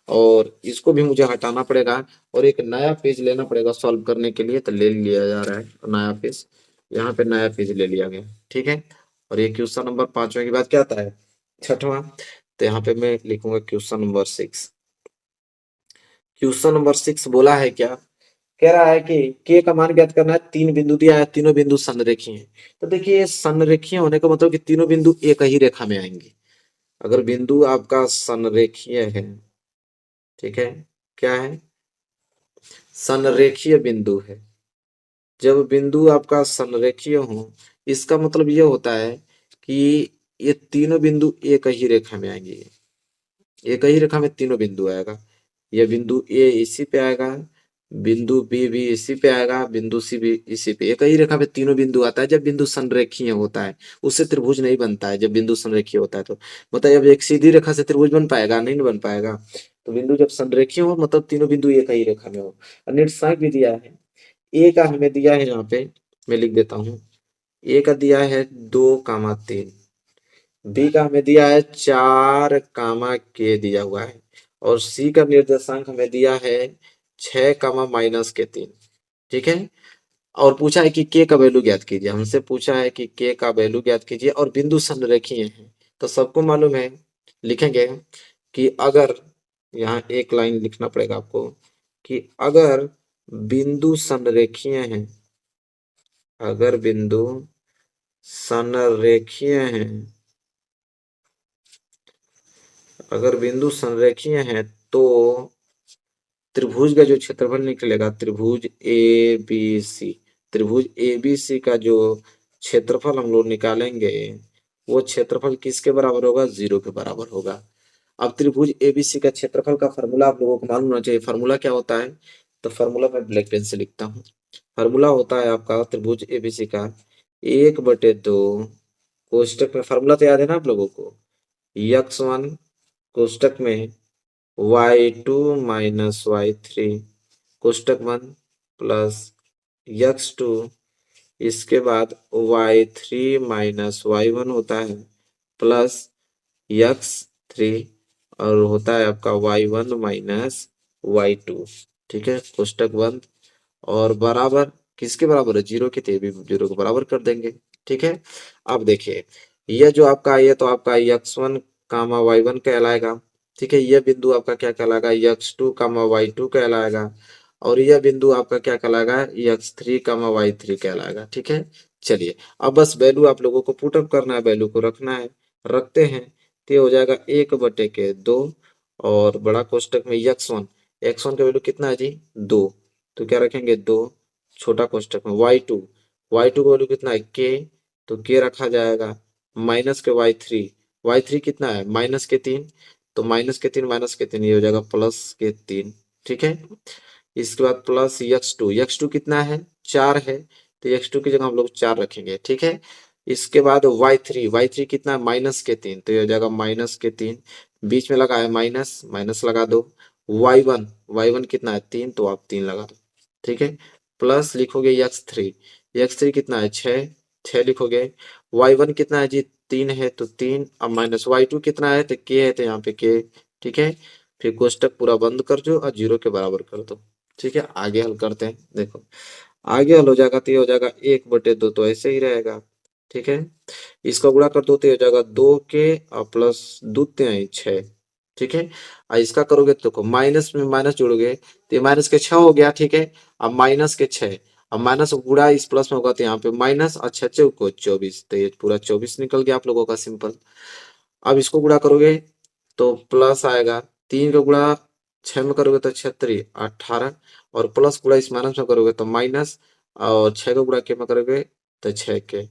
और इसको भी मुझे हटाना पड़ेगा, और एक नया पेज लेना पड़ेगा सॉल्व करने के लिए। तो ले लिया जा रहा है नया पेज, यहाँ पे नया पेज ले लिया गया। ठीक है, और ये क्वेश्चन नंबर 5वें के बाद क्या आता है 6वां। तो यहाँ पे मैं लिखूंगा क्वेश्चन नंबर 6। क्वेश्चन नंबर 6 बोला है क्या, कह रहा है कि k का मान ज्ञात करना है। 3 बिंदु दिया है, तीनों बिंदु संरेखीय हैं। तो देखिए संरेखीय होने का मतलब कि तीनों बिंदु एक ही रेखा में आएंगे। अगर बिंदु आपका संरेखीय है, ठीक है, क्या है संरेखीय बिंदु है। जब बिंदु आपका संरेखीय हो इसका मतलब ये होता है कि ये तीनों बिंदु एक ही रेखा में आएंगे। एक ही रेखा में तीनों बिंदु आएगा। यह बिंदु ए इसी पे आएगा, बिंदु बी भी इसी पे आएगा, बिंदु सी भी इसी पे। एक ही रेखा में तीनों बिंदु आता है जब बिंदु संरेखीय होता है, उससे त्रिभुज नहीं बनता है। जब बिंदु संरेखीय होता है तो मतलब अब एक सीधी रेखा से त्रिभुज बन पाएगा नहीं, बन पाएगा। तो बिंदु जब संरेखीय हो मतलब तीनों बिंदु एक ही रेखा में हो। और निर्देशांक भी दिया है, ए का हमें दिया है, यहाँ पे मैं लिख देता हूँ। ए का दिया है 2,3, बी का हमें दिया है 4, दिया हुआ है, और सी का निर्देशांक हमें दिया है 6, -3। ठीक है, और पूछा है कि के का वैल्यू ज्ञात कीजिए। हमसे पूछा है कि के का वैल्यू ज्ञात कीजिए, और बिंदु संरेखीय है। तो सबको मालूम है, लिखेंगे कि अगर, यहाँ एक लाइन लिखना पड़ेगा आपको, कि अगर बिंदु संरेखीय है, अगर बिंदु संरेखीय है, अगर बिंदु संरेखीय है तो त्रिभुज का जो क्षेत्रफल निकलेगा, त्रिभुज ए बी सी, त्रिभुज ए बी सी का जो क्षेत्रफल हम लोग निकालेंगे वो क्षेत्रफल किसके बराबर होगा 0 के बराबर होगा। अब त्रिभुज एबीसी का क्षेत्रफल का फॉर्मूला आप लोगों को मालूम होना चाहिए। फॉर्मूला क्या होता है, तो फॉर्मूला मैं ब्लैक पेन से लिखता हूँ। फॉर्मूला होता है आपका त्रिभुज एबीसी का 1/2 कोष्टक में फॉर्मूला तो याद है ना आप लोगों को, x1 कोष्टक में y2 माइनस y3 कोष्टक बंद प्लस x2 इसके बाद y3 माइनस y1 होता है प्लस x3 और होता है आपका y1 माइनस y2। ठीक है, कोष्टक बंद और बराबर किसके बराबर है, जीरो के, थे भी जीरो को बराबर कर देंगे। ठीक है, अब देखिए यह जो आपका ये तो आपका x1 कामा y1 कहलाएगा। ठीक है, यह बिंदु आपका क्या कहलाएगा, x2 कामा y2 कहलाएगा और यह बिंदु आपका क्या कहलाएगा, x3 कामा y3 कहलाएगा। ठीक है, चलिए अब बस वैल्यू आप लोगों को पुटअप करना है, वैल्यू को रखना है, रखते हैं तो ये हो जाएगा 1/2 और बड़ा कोष्टक में x1 का वैल्यू कितना है जी 2, तो क्या रखेंगे 2, छोटा कोष्टक में y2 का वैल्यू कितना है k, तो k रखा जाएगा माइनस के y3 कितना है -3, तो -3 ये हो जाएगा +3। ठीक है, इसके बाद प्लस x2 कितना है 4 है, तो x2 की जगह हम लोग 4 रखेंगे। ठीक है, इसके बाद y3 कितना है -3, तो ये हो जाएगा -3, बीच में लगा है माइनस, माइनस लगा दो। y1 कितना है 3, तो आप 3 लगा दो। ठीक है, प्लस लिखोगे x3 कितना है 6, 6 लिखोगे। y1 कितना है जी 3 है, तो 3, अब माइनस y2 कितना है, तो k है, तो यहाँ पे k। ठीक है, फिर कोष्टक पूरा बंद कर दो और जीरो के बराबर कर दो। ठीक है, आगे हल करते हैं, देखो आगे हल हो जाएगा तो ये हो जाएगा 1/2, तो ऐसे ही रहेगा। ठीक है, इसका गुणा कर दो तो ये हो जाएगा 2 के और प्लस 2 तिहाई 6। ठीक है, और इसका करोगे तो देखो माइनस में माइनस जोड़ोगे तो ये माइनस के 6 हो गया। ठीक है, अब माइनस के 6, अब माइनस गुणा इस प्लस में होगा तो यहाँ पे माइनस और 6 को 24, तो ये पूरा 24 निकल गया आप लोगों का सिंपल। अब इसको गुणा करोगे तो प्लस आएगा, 3 का गुणा 6 में करोगे तो 6×3 = 18 और प्लस गुणा इस माइनस में करोगे तो माइनस और 6 का गुणा के में करोगे तो 6 के,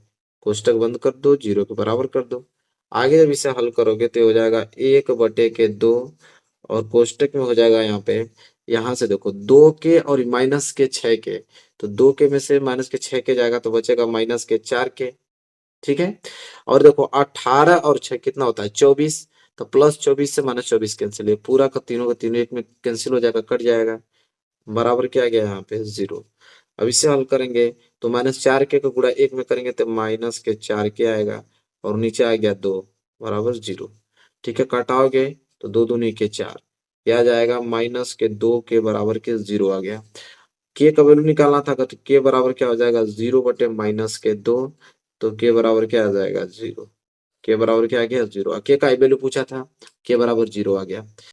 कोष्टक बंद कर दो, जीरो के बराबर कर दो। आगे जब इसे हल करोगे तो हो जाएगा 1/2 और कोष्टक में हो जाएगा यहाँ पे, यहाँ से देखो 2 के और माइनस के 6 के, तो 2 के में से माइनस के 6 के जाएगा तो बचेगा माइनस के 4 के। ठीक है, और देखो 18 और 6 कितना होता है 24, तो +24 से -24 कैंसिल है, पूरा का तीनों एक में कैंसिल हो जाएगा, कट जाएगा, बराबर क्या आ गया यहाँ पे 0। अब इसे हल करेंगे तो -4 के का गुणा 1 में करेंगे तो -4 के आएगा और नीचे आ गया 2 बराबर 0। ठीक है, काटाओगे तो 2 दूनी के 4, क्या आ जाएगा -2 के बराबर के 0 आ गया। के का वैल्यू निकालना था तो के बराबर क्या हो जाएगा 0/-2, तो के बराबर क्या आ जाएगा 0, के बराबर क्या आ गया 0, के का वैल्यू पूछा था, के बराबर 0 आ गया।